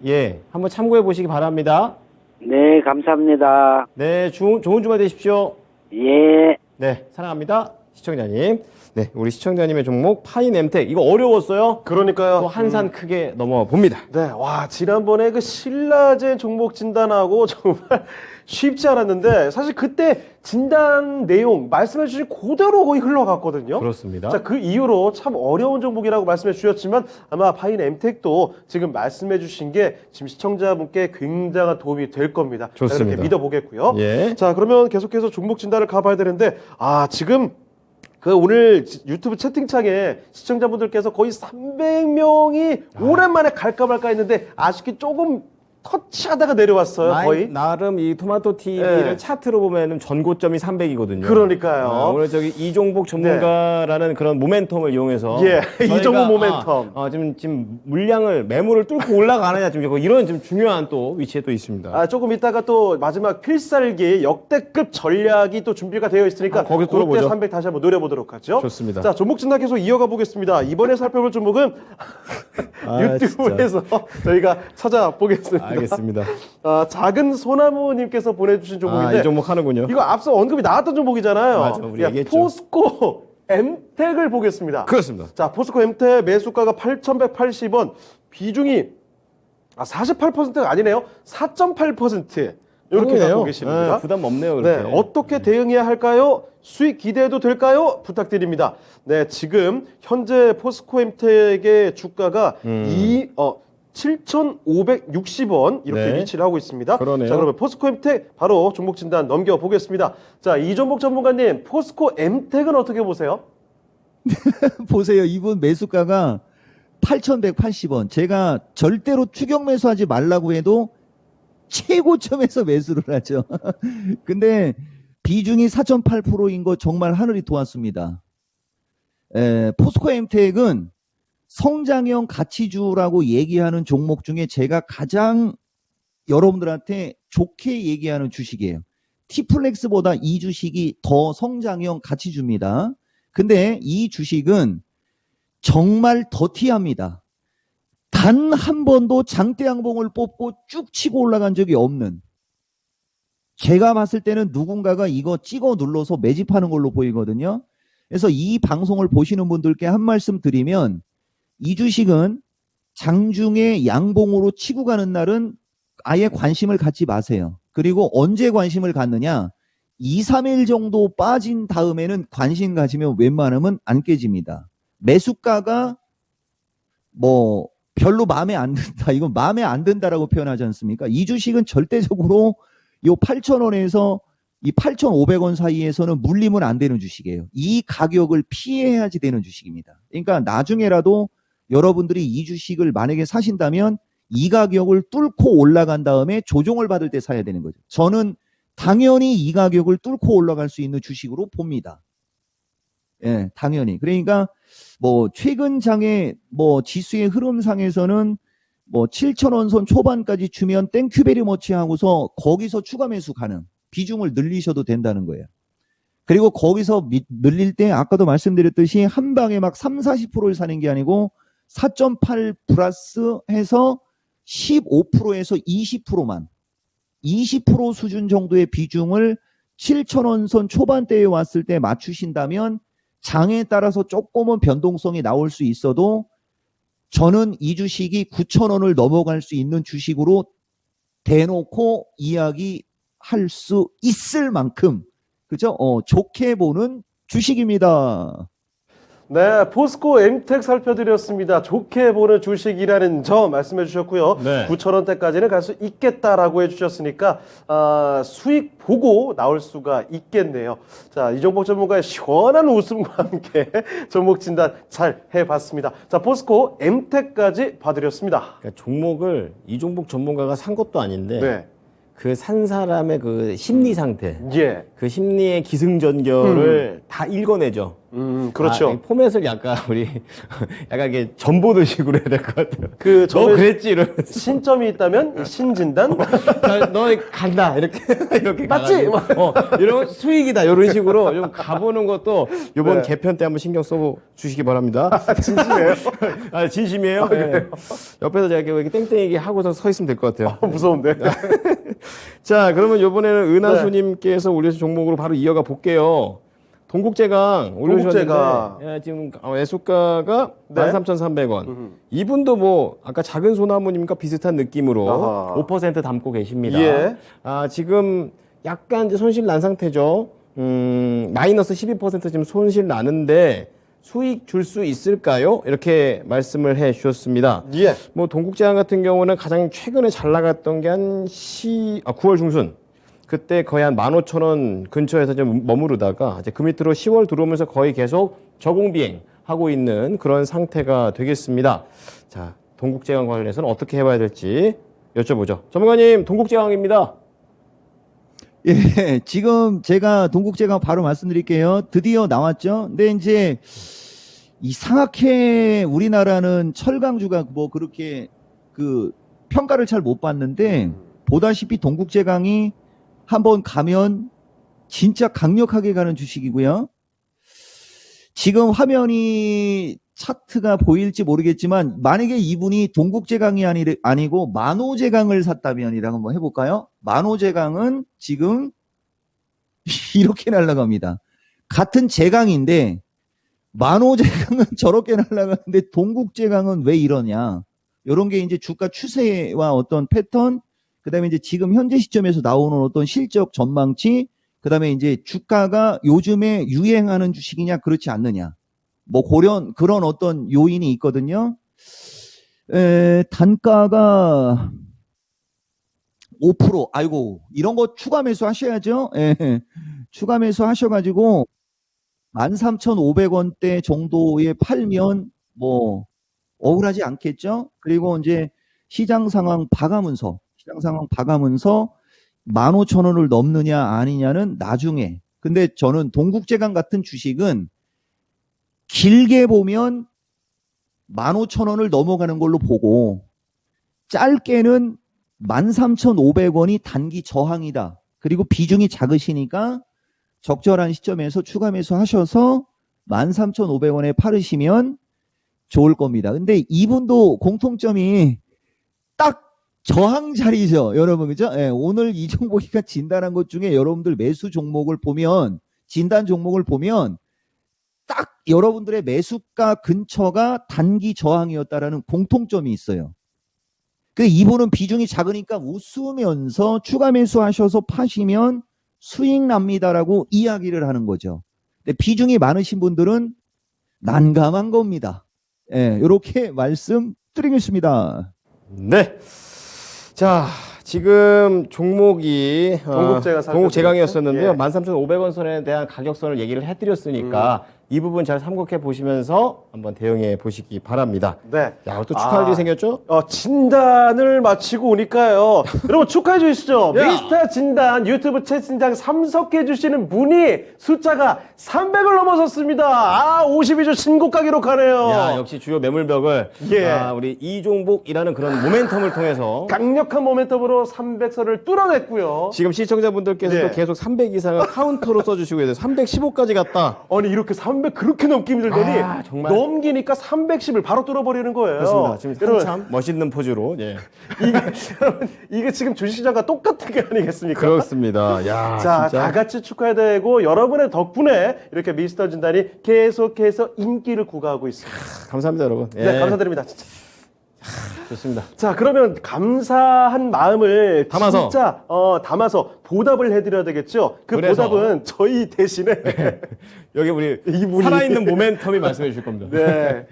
예, 한번 참고해 보시기 바랍니다. 네, 감사합니다. 네, 좋은 주말 되십시오. 예. 네, 사랑합니다. 시청자님. 네, 우리 시청자님의 종목 파인 엠텍. 이거 어려웠어요? 그러니까요. 또 한산 크게 넘어가 봅니다. 네, 와, 지난번에 그 신라젠 종목 진단하고 정말 쉽지 않았는데, 사실 그때 진단 내용 말씀해 주신 그대로 거의 흘러갔거든요. 그렇습니다. 자, 그 이후로 참 어려운 종목이라고 말씀해 주셨지만 아마 파인 엠텍도 지금 말씀해 주신 게 지금 시청자분께 굉장한 도움이 될 겁니다. 좋습니다. 이렇게 믿어보겠고요. 예. 자, 그러면 계속해서 종목 진단을 가봐야 되는데, 지금 그 오늘 유튜브 채팅창에 시청자분들께서 거의 300명이 오랜만에 갈까 말까 했는데 아쉽게 조금 터치하다가 내려왔어요. 거의. 나름 이 토마토 TV를 네. 차트로 보면은 전고점이 300이거든요. 그러니까요. 오늘 저기 이종복 전문가라는 그런 모멘텀을 이용해서 예, 저희가, 이종복 모멘텀. 지금 물량을 매물을 뚫고 올라가느냐 지금 이런 좀 중요한 또 위치에 또 있습니다. 조금 이따가 또 마지막 필살기 역대급 전략이 또 준비가 되어 있으니까 거기서 그때 뚫어보죠. 300 다시 한번 노려보도록 하죠. 좋습니다. 자, 종목 진단 계속 이어가 보겠습니다. 이번에 살펴볼 종목은 유튜브에서 저희가 찾아보겠습니다. 알겠습니다. 작은 소나무님께서 보내주신 종목인데 이 종목 하는군요. 이거 앞서 언급이 나왔던 종목이잖아요. 맞아, 우리 야, 얘기했죠. 포스코 엠텍을 보겠습니다. 그렇습니다. 자, 포스코 엠텍 매수가가 8,180원, 비중이 48%가 아니네요. 4.8% 이렇게 갖고 계십니다. 부담 없네요. 네, 그렇게. 어떻게 대응해야 할까요? 수익 기대해도 될까요? 부탁드립니다. 네, 지금 현재 포스코 엠텍의 주가가 7,560원 이렇게 네. 위치를 하고 있습니다. 그러네요. 자, 그러면 포스코 엠텍 바로 종목 진단 넘겨보겠습니다. 자, 이종복 전문가님, 포스코 엠텍은 어떻게 보세요? 보세요. 이분 매수가가 8,180원. 제가 절대로 추격 매수하지 말라고 해도 최고점에서 매수를 하죠. 근데 비중이 4.8%인 거 정말 하늘이 도왔습니다. 포스코 엠텍은 성장형 가치주라고 얘기하는 종목 중에 제가 가장 여러분들한테 좋게 얘기하는 주식이에요. T플렉스보다 이 주식이 더 성장형 가치 줍니다. 근데 이 주식은 정말 더티합니다. 단 한 번도 장대 양봉을 뽑고 쭉 치고 올라간 적이 없는, 제가 봤을 때는 누군가가 이거 찍어 눌러서 매집하는 걸로 보이거든요. 그래서 이 방송을 보시는 분들께 한 말씀 드리면, 이 주식은 장중에 양봉으로 치고 가는 날은 아예 관심을 갖지 마세요. 그리고 언제 관심을 갖느냐, 2, 3일 정도 빠진 다음에는 관심 가지면 웬만하면 안 깨집니다. 매수가가 뭐 별로 마음에 안 든다, 이건 마음에 안 든다라고 표현하지 않습니까? 이 주식은 절대적으로 요 8,000원에서 이 8,500원 사이에서는 물리면 안 되는 주식이에요. 이 가격을 피해야지 되는 주식입니다. 그러니까 나중에라도 여러분들이 이 주식을 만약에 사신다면 이 가격을 뚫고 올라간 다음에 조정을 받을 때 사야 되는 거죠. 저는 당연히 이 가격을 뚫고 올라갈 수 있는 주식으로 봅니다. 예, 당연히. 그러니까 뭐 최근 장의 뭐 지수의 흐름상에서는 뭐 7,000원 선 초반까지 주면 땡큐 베리 머치 하고서 거기서 추가 매수 가능, 비중을 늘리셔도 된다는 거예요. 그리고 거기서 늘릴 때 아까도 말씀드렸듯이 한 방에 막 3, 40%를 사는 게 아니고 4.8 플러스 해서 15%에서 20%만, 20% 수준 정도의 비중을 7,000원 선 초반대에 왔을 때 맞추신다면 장에 따라서 조금은 변동성이 나올 수 있어도 저는 이 주식이 9,000원을 넘어갈 수 있는 주식으로 대놓고 이야기할 수 있을 만큼, 그죠? 좋게 보는 주식입니다. 네, 포스코 엠텍 살펴드렸습니다. 좋게 보는 주식이라는 점 말씀해 주셨고요. 네. 9,000원대까지는 갈 수 있겠다라고 해주셨으니까 수익 보고 나올 수가 있겠네요. 자, 이종복 전문가의 시원한 웃음과 함께 종목 진단 잘 해봤습니다. 자, 포스코 엠텍까지 봐드렸습니다. 그러니까 종목을 이종복 전문가가 산 것도 아닌데 네, 그 산 사람의 그 심리 상태, 예, 그 심리의 기승전결을 다 읽어내죠. 그렇죠. 이 포맷을 약간 우리 약간 이게 전보도식으로 해야 될 것 같아요. 그 너 저는 그랬지 이러면서 신점이 있다면 신진단. 자, 너 간다 이렇게 이렇게 맞지? 가가지고, 이런 수익이다 이런 식으로 좀 가보는 것도 이번 네. 개편 때 한번 신경 써 주시기 바랍니다. 진심이에요? 아, 진심이에요? 네. 옆에서 제가 이렇게 땡땡이게 하고서 서 있으면 될 것 같아요. 무서운데. 자, 그러면 이번에는 은하수님께서 네. 올려주신 종목으로 바로 이어가 볼게요. 동국제강 올려주셨는데 동국제강. 예, 지금 매수가가 네. 13,300원. 이분도 뭐 아까 작은 소나무님과 비슷한 느낌으로 아하. 5% 담고 계십니다. 예. 지금 약간 이제 손실 난 상태죠. 마이너스 12% 지금 손실 나는데 수익 줄 수 있을까요? 이렇게 말씀을 해 주셨습니다. 예. 뭐 동국제강 같은 경우는 가장 최근에 잘 나갔던 게 한 9월 중순. 그때 거의 한 15,000원 근처에서 좀 머무르다가 이제 그 밑으로 10월 들어오면서 거의 계속 저공비행 하고 있는 그런 상태가 되겠습니다. 자, 동국제강 관련해서는 어떻게 해봐야 될지 여쭤보죠. 전문가님, 동국제강입니다. 예, 지금 제가 동국제강 바로 말씀드릴게요. 드디어 나왔죠. 근데 이제 이상하게 우리나라는 철강주가 뭐 그렇게 그 평가를 잘 못 받는데, 보다시피 동국제강이 한번 가면 진짜 강력하게 가는 주식이고요. 지금 화면이 차트가 보일지 모르겠지만 만약에 이분이 동국제강이 아니고 만호제강을 샀다면이라고 한번 해볼까요? 만호제강은 지금 이렇게 날아갑니다. 같은 제강인데 만호제강은 저렇게 날아가는데 동국제강은 왜 이러냐? 이런 게 이제 주가 추세와 어떤 패턴, 그 다음에 이제 지금 현재 시점에서 나오는 어떤 실적 전망치, 그 다음에 이제 주가가 요즘에 유행하는 주식이냐, 그렇지 않느냐. 뭐 그런 어떤 요인이 있거든요. 단가가 5%, 아이고, 이런 거 추가 매수 하셔야죠. 예, 추가 매수 하셔가지고 13,500원대 정도에 팔면 뭐 억울하지 않겠죠? 그리고 이제 시장 상황 봐가면서 15,000원을 넘느냐 아니냐는 나중에. 근데 저는 동국제강 같은 주식은 길게 보면 15,000원을 넘어가는 걸로 보고, 짧게는 13,500원이 단기 저항이다. 그리고 비중이 작으시니까 적절한 시점에서 추가 매수하셔서 13,500원에 팔으시면 좋을 겁니다. 근데 이분도 공통점이 딱 저항 자리죠, 여러분. 그죠? 예, 오늘 이 종목이가 진단한 것 중에 여러분들 매수 종목을 보면, 진단 종목을 보면 딱 여러분들의 매수가 근처가 단기 저항이었다라는 공통점이 있어요. 근데 이분은 비중이 작으니까 웃으면서 추가 매수하셔서 파시면 수익 납니다라고 이야기를 하는 거죠. 근데 비중이 많으신 분들은 난감한 겁니다. 예, 이렇게 말씀드리겠습니다. 네. 자, 지금 종목이 종목 제강이었었는데요. 예. 13,500원 선에 대한 가격선을 얘기를 해드렸으니까 이 부분 잘 참고해 보시면서 한번 대응해 보시기 바랍니다. 네. 야, 또 축하할 일이 생겼죠? 진단을 마치고 오니까요. 여러분 축하해 주시죠. 야. 미스터 진단 유튜브 채팅창 참석해 주시는 분이 숫자가 300을 넘어섰습니다. 52주 신고가 기록하네요. 야, 역시 주요 매물벽을 예. 우리 이종복이라는 그런 모멘텀을 통해서 강력한 모멘텀으로 300선을 뚫어냈고요. 지금 시청자분들께서도 네. 계속 300 이상을 카운터로 써주시고 계세요. 315까지 갔다. 아니 이렇게 300 그렇게 넘기 힘들더니 정말. 넘기니까 310을 바로 뚫어버리는 거예요. 그렇습니다. 지금 여러분, 한참 멋있는 포즈로. 예. 이게 지금 주식시장과 똑같은 게 아니겠습니까? 그렇습니다. 야, 자, 진짜. 다 같이 축하해야 되고 여러분의 덕분에 이렇게 미스터 진단이 계속해서 인기를 구가하고 있습니다. 감사합니다, 여러분. 예. 네, 감사드립니다. 진짜. 좋습니다. 자, 그러면 감사한 마음을 담아서. 진짜 담아서 보답을 해드려야 되겠죠. 그 그래서. 보답은 저희 대신에 여기 우리 이분이. 살아있는 모멘텀이 말씀해 주실 겁니다. 네.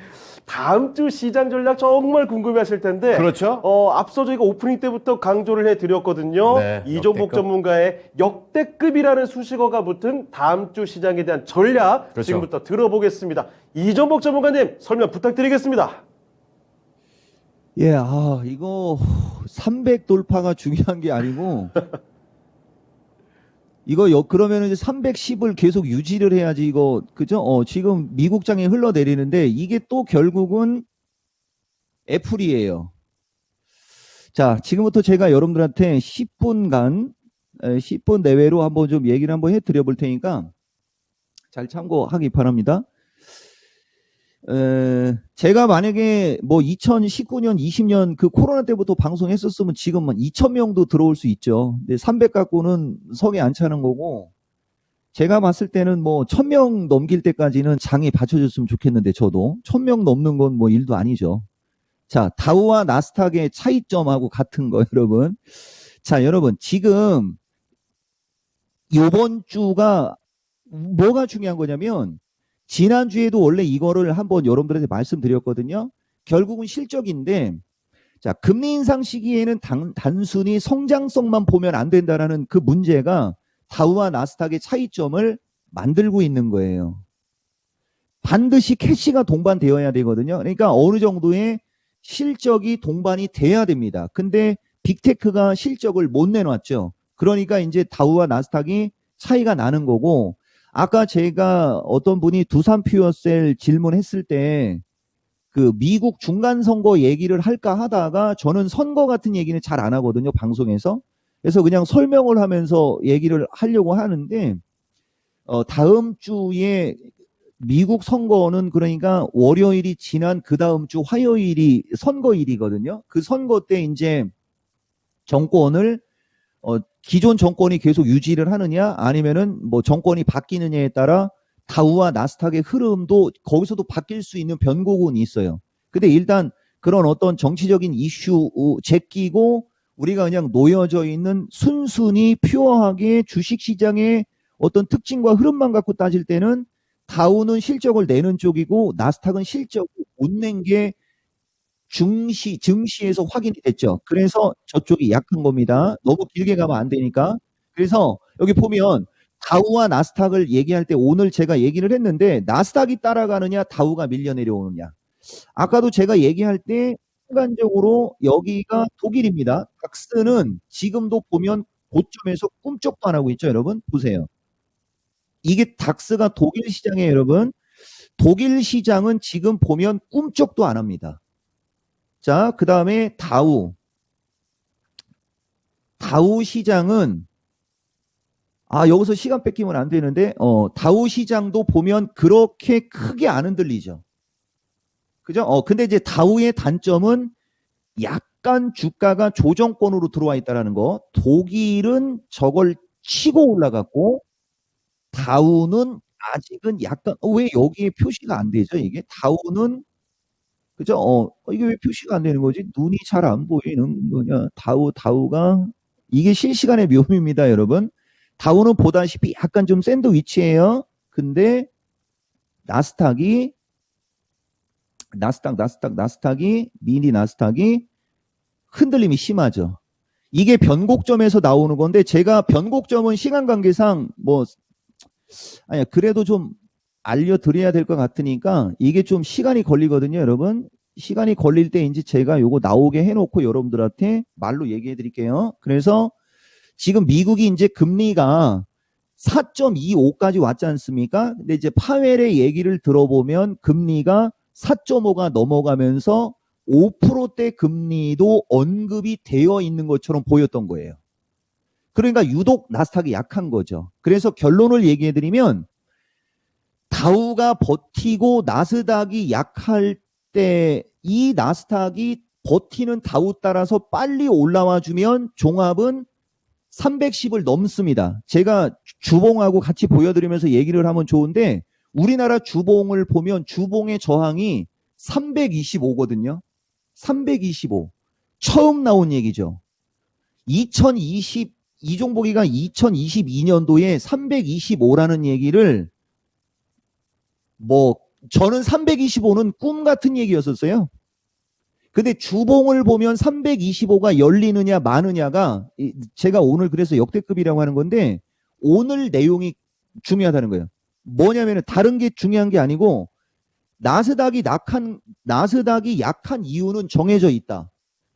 다음 주 시장 전략 정말 궁금해하실 텐데. 그렇죠. 앞서 저희가 오프닝 때부터 강조를 해드렸거든요. 네, 이종복 역대급. 전문가의 역대급이라는 수식어가 붙은 다음 주 시장에 대한 전략 그렇죠. 지금부터 들어보겠습니다. 이종복 전문가님 설명 부탁드리겠습니다. 예, 이거 300 돌파가 중요한 게 아니고 이거 그러면 이제 310을 계속 유지를 해야지 이거 그죠? 지금 미국장에 흘러내리는데 이게 또 결국은 애플이에요. 자, 지금부터 제가 여러분들한테 10분간 10분 내외로 한번 좀 얘기를 한번 해드려 볼 테니까 잘 참고하기 바랍니다. 제가 만약에 뭐 2019년, 20년 그 코로나 때부터 방송했었으면 지금 2,000명도 들어올 수 있죠. 근데 300 갖고는 성에 안 차는 거고, 제가 봤을 때는 뭐 1,000명 넘길 때까지는 장이 받쳐줬으면 좋겠는데, 저도 1,000명 넘는 건 뭐 일도 아니죠. 자, 다우와 나스닥의 차이점하고 같은 거, 여러분. 자, 여러분, 지금 요번 주가 뭐가 중요한 거냐면, 지난주에도 원래 이거를 한번 여러분들한테 말씀드렸거든요. 결국은 실적인데, 자, 금리 인상 시기에는 단순히 성장성만 보면 안 된다라는 그 문제가 다우와 나스닥의 차이점을 만들고 있는 거예요. 반드시 캐시가 동반되어야 되거든요. 그러니까 어느 정도의 실적이 동반이 돼야 됩니다. 근데 빅테크가 실적을 못 내놨죠. 그러니까 이제 다우와 나스닥이 차이가 나는 거고, 아까 제가 어떤 분이 두산퓨어셀 질문했을 때 그 미국 중간선거 얘기를 할까 하다가 저는 선거 같은 얘기는 잘 안 하거든요, 방송에서. 그래서 그냥 설명을 하면서 얘기를 하려고 하는데, 다음 주에 미국 선거는 그러니까 월요일이 지난 그 다음 주 화요일이 선거일이거든요. 그 선거 때 이제 정권을 기존 정권이 계속 유지를 하느냐 아니면은 뭐 정권이 바뀌느냐에 따라 다우와 나스닥의 흐름도 거기서도 바뀔 수 있는 변곡은 있어요. 근데 일단 그런 어떤 정치적인 이슈 제끼고 우리가 그냥 놓여져 있는 순순히 퓨어하게 주식시장의 어떤 특징과 흐름만 갖고 따질 때는 다우는 실적을 내는 쪽이고 나스닥은 실적을 못 낸 게 증시에서 확인이 됐죠. 그래서 저쪽이 약한 겁니다. 너무 길게 가면 안 되니까. 그래서 여기 보면 다우와 나스닥을 얘기할 때 오늘 제가 얘기를 했는데 나스닥이 따라가느냐 다우가 밀려 내려오느냐. 아까도 제가 얘기할 때 순간적으로 여기가 독일입니다. 닥스는 지금도 보면 고점에서 꿈쩍도 안 하고 있죠. 여러분 보세요. 이게 닥스가 독일 시장이에요. 여러분. 독일 시장은 지금 보면 꿈쩍도 안 합니다. 자, 그 다음에 다우 시장은 여기서 시간 뺏기면 안 되는데, 다우 시장도 보면 그렇게 크게 안 흔들리죠. 그죠? 근데 이제 다우의 단점은 약간 주가가 조정권으로 들어와 있다는 거. 독일은 저걸 치고 올라갔고, 다우는 아직은 약간, 왜 여기에 표시가 안 되죠? 이게 다우는, 그죠? 이게 왜 표시가 안 되는 거지? 눈이 잘 안 보이는 거냐? 다우가, 이게 실시간의 묘미입니다, 여러분. 다우는 보다시피 약간 좀 샌드위치예요. 근데 나스닥이 미니 나스닥이 흔들림이 심하죠. 이게 변곡점에서 나오는 건데, 제가 변곡점은 시간 관계상 그래도 좀 알려드려야 될 것 같으니까 이게 좀 시간이 걸리거든요, 여러분. 시간이 걸릴 때 이제 제가 요거 나오게 해놓고 여러분들한테 말로 얘기해 드릴게요. 그래서 지금 미국이 이제 금리가 4.25까지 왔지 않습니까? 근데 이제 파웰의 얘기를 들어보면 금리가 4.5가 넘어가면서 5%대 금리도 언급이 되어 있는 것처럼 보였던 거예요. 그러니까 유독 나스닥이 약한 거죠. 그래서 결론을 얘기해 드리면 다우가 버티고 나스닥이 약할 때 이 나스닥이 버티는 다우 따라서 빨리 올라와 주면 종합은 310을 넘습니다. 제가 주봉하고 같이 보여드리면서 얘기를 하면 좋은데 우리나라 주봉을 보면 주봉의 저항이 325거든요. 325. 처음 나온 얘기죠. 이 종복이가 2022년도에 325라는 얘기를 저는 325는 꿈 같은 얘기였었어요. 근데 주봉을 보면 325가 열리느냐 마느냐가 제가 오늘 그래서 역대급이라고 하는 건데 오늘 내용이 중요하다는 거예요. 뭐냐면은 다른 게 중요한 게 아니고 나스닥이 약한 이유는 정해져 있다.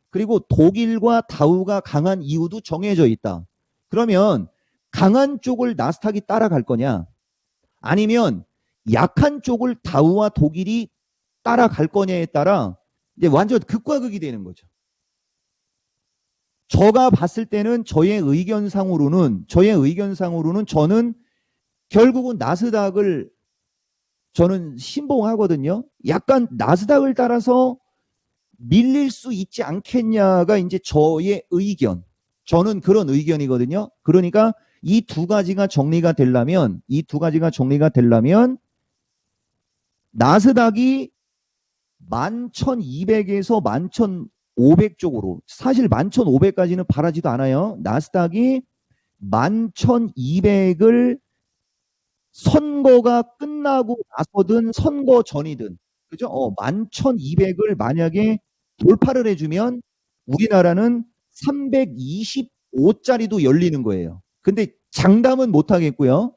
그리고 독일과 다우가 강한 이유도 정해져 있다. 그러면 강한 쪽을 나스닥이 따라갈 거냐? 아니면 약한 쪽을 다우와 독일이 따라갈 거냐에 따라 이제 완전 극과 극이 되는 거죠. 제가 봤을 때는 저의 의견상으로는 저는 결국은 나스닥을 저는 신봉하거든요. 약간 나스닥을 따라서 밀릴 수 있지 않겠냐가 이제 저의 의견. 저는 그런 의견이거든요. 그러니까 이 두 가지가 정리가 되려면 나스닥이 11,200에서 11,500 쪽으로, 사실 11,500까지는 바라지도 않아요. 나스닥이 11,200을 선거가 끝나고 나서든 선거 전이든, 그죠? 11,200을 만약에 돌파를 해주면 우리나라는 325짜리도 열리는 거예요. 근데 장담은 못 하겠고요.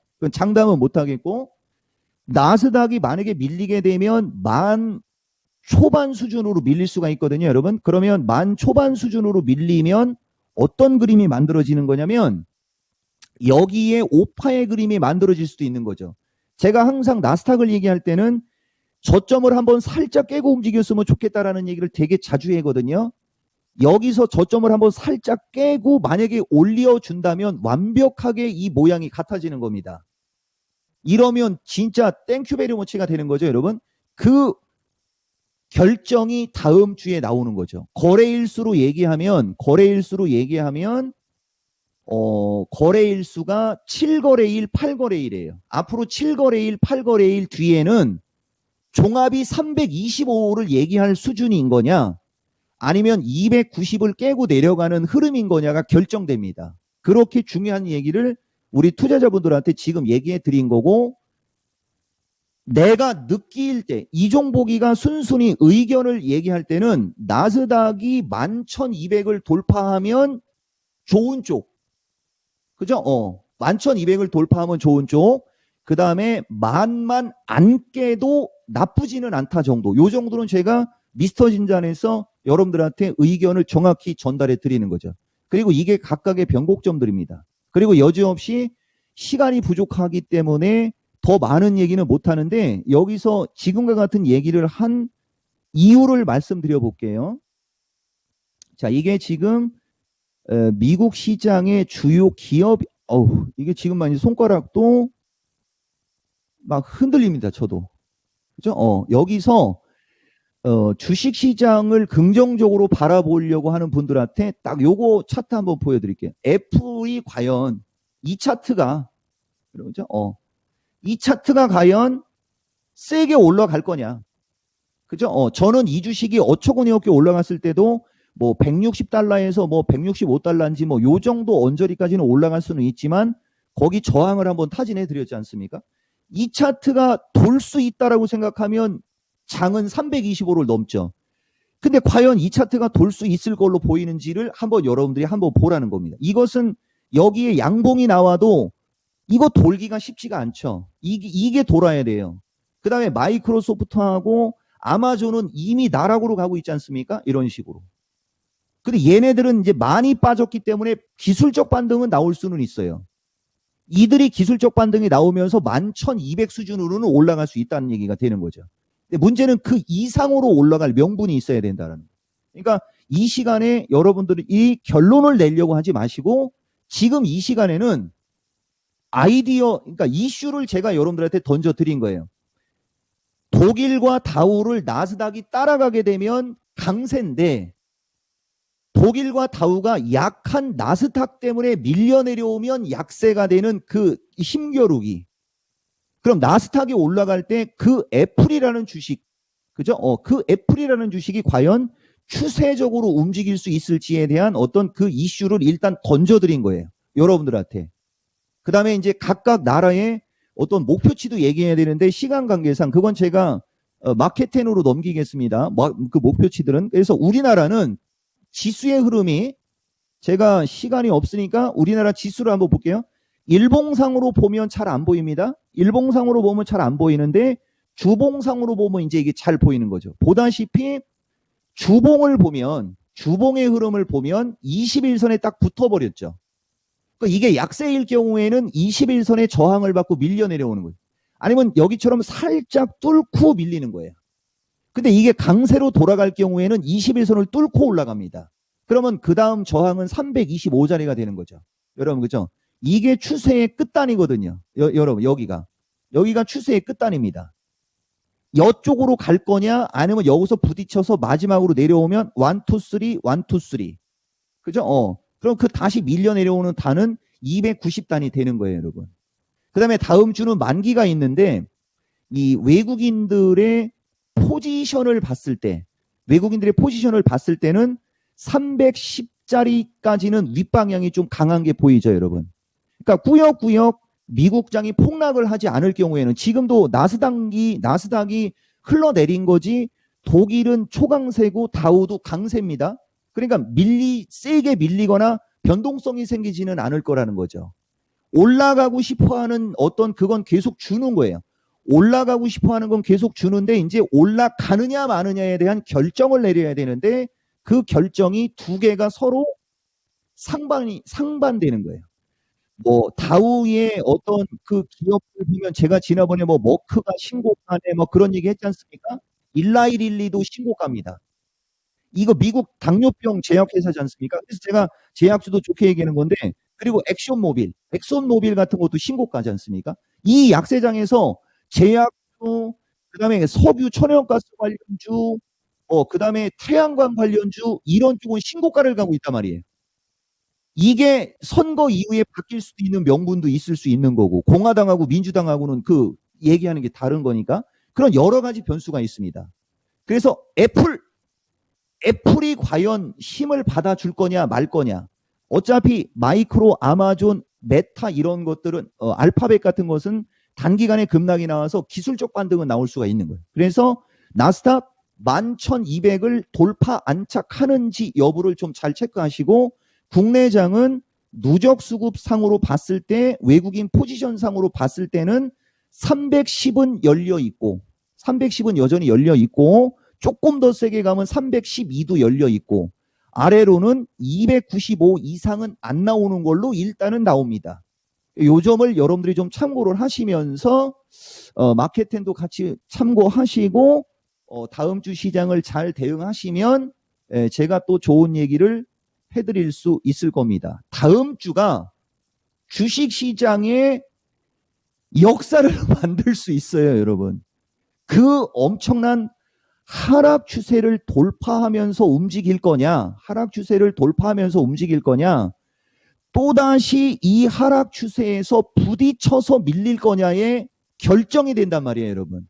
나스닥이 만약에 밀리게 되면 만 초반 수준으로 밀릴 수가 있거든요, 여러분. 그러면 만 초반 수준으로 밀리면 어떤 그림이 만들어지는 거냐면 여기에 오파의 그림이 만들어질 수도 있는 거죠. 제가 항상 나스닥을 얘기할 때는 저점을 한번 살짝 깨고 움직였으면 좋겠다라는 얘기를 되게 자주 하거든요. 여기서 저점을 한번 살짝 깨고 만약에 올려준다면 완벽하게 이 모양이 같아지는 겁니다. 이러면 진짜 땡큐 베리 머치가 되는 거죠, 여러분. 그 결정이 다음 주에 나오는 거죠. 거래일수로 얘기하면 거래일수가 7거래일, 8거래일이에요. 앞으로 7거래일, 8거래일 뒤에는 종합이 325를 얘기할 수준인 거냐, 아니면 290을 깨고 내려가는 흐름인 거냐가 결정됩니다. 그렇게 중요한 얘기를 우리 투자자분들한테 지금 얘기해 드린 거고, 내가 느낄 때 이종복이가 순순히 의견을 얘기할 때는 나스닥이 11,200을 돌파하면 좋은 쪽, 그죠? 11,200을 돌파하면 좋은 쪽, 그 다음에 만만 안 깨도 나쁘지는 않다 정도. 요 정도는 제가 미스터 진단에서 여러분들한테 의견을 정확히 전달해 드리는 거죠. 그리고 이게 각각의 변곡점들입니다. 그리고 여지없이 시간이 부족하기 때문에 더 많은 얘기는 못 하는데 여기서 지금과 같은 얘기를 한 이유를 말씀드려 볼게요. 자, 이게 지금 미국 시장의 주요 기업, 이게 지금만 손가락도 막 흔들립니다. 저도. 그죠? 여기서 주식 시장을 긍정적으로 바라보려고 하는 분들한테 딱 요거 차트 한번 보여드릴게요. 애플이 과연 이 차트가, 그죠? 이 차트가 과연 세게 올라갈 거냐. 그죠? 저는 이 주식이 어처구니 없게 올라갔을 때도 뭐 160달러에서 뭐 165달러인지 뭐 요 정도 언저리까지는 올라갈 수는 있지만 거기 저항을 한번 타진해 드렸지 않습니까? 이 차트가 돌 수 있다라고 생각하면 장은 325를 넘죠. 근데 과연 이 차트가 돌 수 있을 걸로 보이는지를 한번 여러분들이 한번 보라는 겁니다. 이것은 여기에 양봉이 나와도 이거 돌기가 쉽지가 않죠. 이게 돌아야 돼요. 그 다음에 마이크로소프트하고 아마존은 이미 나락으로 가고 있지 않습니까? 이런 식으로. 근데 얘네들은 이제 많이 빠졌기 때문에 기술적 반등은 나올 수는 있어요. 이들이 기술적 반등이 나오면서 11,200 수준으로는 올라갈 수 있다는 얘기가 되는 거죠. 근데 문제는 그 이상으로 올라갈 명분이 있어야 된다는 거예요. 그러니까 이 시간에 여러분들이 이 결론을 내려고 하지 마시고 지금 이 시간에는 그러니까 이슈를 제가 여러분들한테 던져드린 거예요. 독일과 다우를 나스닥이 따라가게 되면 강세인데 독일과 다우가 약한 나스닥 때문에 밀려 내려오면 약세가 되는 그 힘겨루기. 그럼 나스닥이 올라갈 때 그 애플이라는 주식, 그죠? 그 애플이라는 주식이 과연 추세적으로 움직일 수 있을지에 대한 어떤 그 이슈를 일단 던져드린 거예요. 여러분들한테. 그 다음에 이제 각각 나라의 어떤 목표치도 얘기해야 되는데 시간 관계상 그건 제가 마켓10으로 넘기겠습니다. 그 목표치들은. 그래서 우리나라는 지수의 흐름이 제가 시간이 없으니까 우리나라 지수를 한번 볼게요. 일봉상으로 보면 잘 안 보입니다. 일봉상으로 보면 잘 안 보이는데 주봉상으로 보면 이제 이게 잘 보이는 거죠. 보다시피 주봉을 보면 주봉의 흐름을 보면 21선에 딱 붙어버렸죠. 그러니까 이게 약세일 경우에는 21선의 저항을 받고 밀려 내려오는 거예요. 아니면 여기처럼 살짝 뚫고 밀리는 거예요. 근데 이게 강세로 돌아갈 경우에는 21선을 뚫고 올라갑니다. 그러면 그 다음 저항은 325자리가 되는 거죠. 여러분, 그죠? 이게 추세의 끝단이거든요. 여러분, 여기가 추세의 끝단입니다. 이쪽으로 갈 거냐, 아니면 여기서 부딪혀서 마지막으로 내려오면 1, 2, 3, 1, 2, 3. 그죠? 그럼 그 다시 밀려 내려오는 단은 290단이 되는 거예요, 여러분. 그 다음에 다음 주는 만기가 있는데, 이 외국인들의 포지션을 봤을 때는 310자리까지는 윗방향이 좀 강한 게 보이죠, 여러분. 그러니까 꾸역꾸역 미국장이 폭락을 하지 않을 경우에는 지금도 나스닥이 흘러내린 거지 독일은 초강세고 다우도 강세입니다. 그러니까 세게 밀리거나 변동성이 생기지는 않을 거라는 거죠. 올라가고 싶어하는 그건 계속 주는 거예요. 올라가고 싶어하는 건 계속 주는데 이제 올라가느냐 마느냐에 대한 결정을 내려야 되는데 그 결정이 두 개가 서로 상반되는 거예요. 뭐 다우의 어떤 그 기업을 보면 제가 지난번에 뭐 머크가 신고가네 뭐 그런 얘기 했지 않습니까? 일라이릴리도 신고가입니다. 이거 미국 당뇨병 제약회사지 않습니까? 그래서 제가 제약주도 좋게 얘기하는 건데 그리고 엑손모빌 같은 것도 신고가지 않습니까? 이 약세장에서 제약주, 그다음에 석유 천연가스 관련주, 그다음에 태양광 관련주 이런 쪽은 신고가를 가고 있단 말이에요. 이게 선거 이후에 바뀔 수도 있는 명분도 있을 수 있는 거고 공화당하고 민주당하고는 그 얘기하는 게 다른 거니까 그런 여러 가지 변수가 있습니다. 그래서 애플이 과연 힘을 받아줄 거냐 말 거냐. 어차피 마이크로, 아마존, 메타 이런 것들은 알파벳 같은 것은 단기간에 급락이 나와서 기술적 반등은 나올 수가 있는 거예요. 그래서 나스닥 11,200을 돌파 안착하는지 여부를 좀 잘 체크하시고 국내장은 누적 수급 상으로 봤을 때 외국인 포지션 상으로 봤을 때는 310은 열려 있고 310은 여전히 열려 있고 조금 더 세게 가면 312도 열려 있고 아래로는 295 이상은 안 나오는 걸로 일단은 나옵니다. 요 점을 여러분들이 좀 참고를 하시면서 마켓10도 같이 참고하시고 다음 주 시장을 잘 대응하시면 제가 또 좋은 얘기를 해드릴 수 있을 겁니다. 다음 주가 주식시장의 역사를 만들 수 있어요, 여러분. 그 엄청난 하락 추세를 돌파하면서 움직일 거냐, 하락 추세를 돌파하면서 움직일 거냐, 또다시 이 하락 추세에서 부딪혀서 밀릴 거냐에 결정이 된단 말이에요, 여러분.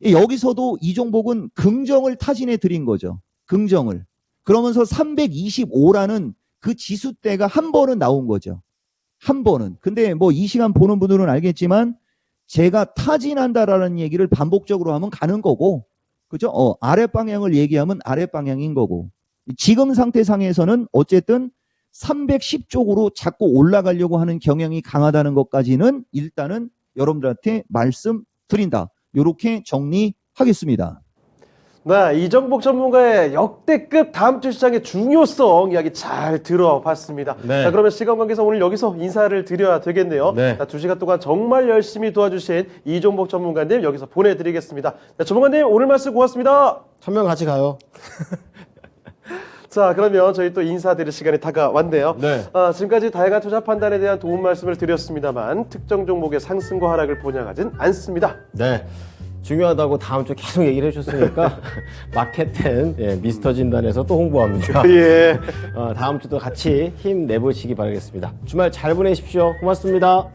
여기서도 이 종목은 긍정을 타진해 드린 거죠. 긍정을. 그러면서 325라는 그 지수대가 한 번은 나온 거죠. 한 번은. 근데 뭐 이 시간 보는 분들은 알겠지만 제가 타진한다라는 얘기를 반복적으로 하면 가는 거고, 그죠? 아래 방향을 얘기하면 아래 방향인 거고. 지금 상태상에서는 어쨌든 310쪽으로 자꾸 올라가려고 하는 경향이 강하다는 것까지는 일단은 여러분들한테 말씀드린다. 이렇게 정리하겠습니다. 네, 이정복 전문가의 역대급 다음 주 시장의 중요성 이야기 잘 들어봤습니다. 네. 자, 그러면 시간 관계상 오늘 여기서 인사를 드려야 되겠네요. 네. 자, 2시간 동안 정말 열심히 도와주신 이정복 전문가님 여기서 보내드리겠습니다. 네, 전문가님 오늘 말씀 고맙습니다. 천명 같이 가요. 자, 그러면 저희 또 인사드릴 시간이 다가왔네요. 네. 지금까지 다양한 투자 판단에 대한 도움 말씀을 드렸습니다만 특정 종목의 상승과 하락을 보장하진 않습니다. 네. 중요하다고 다음 주 계속 얘기를 해주셨으니까 마켓텐 미스터 진단에서 또 홍보합니다. 예. 다음 주도 같이 힘내보시기 바라겠습니다. 주말 잘 보내십시오. 고맙습니다.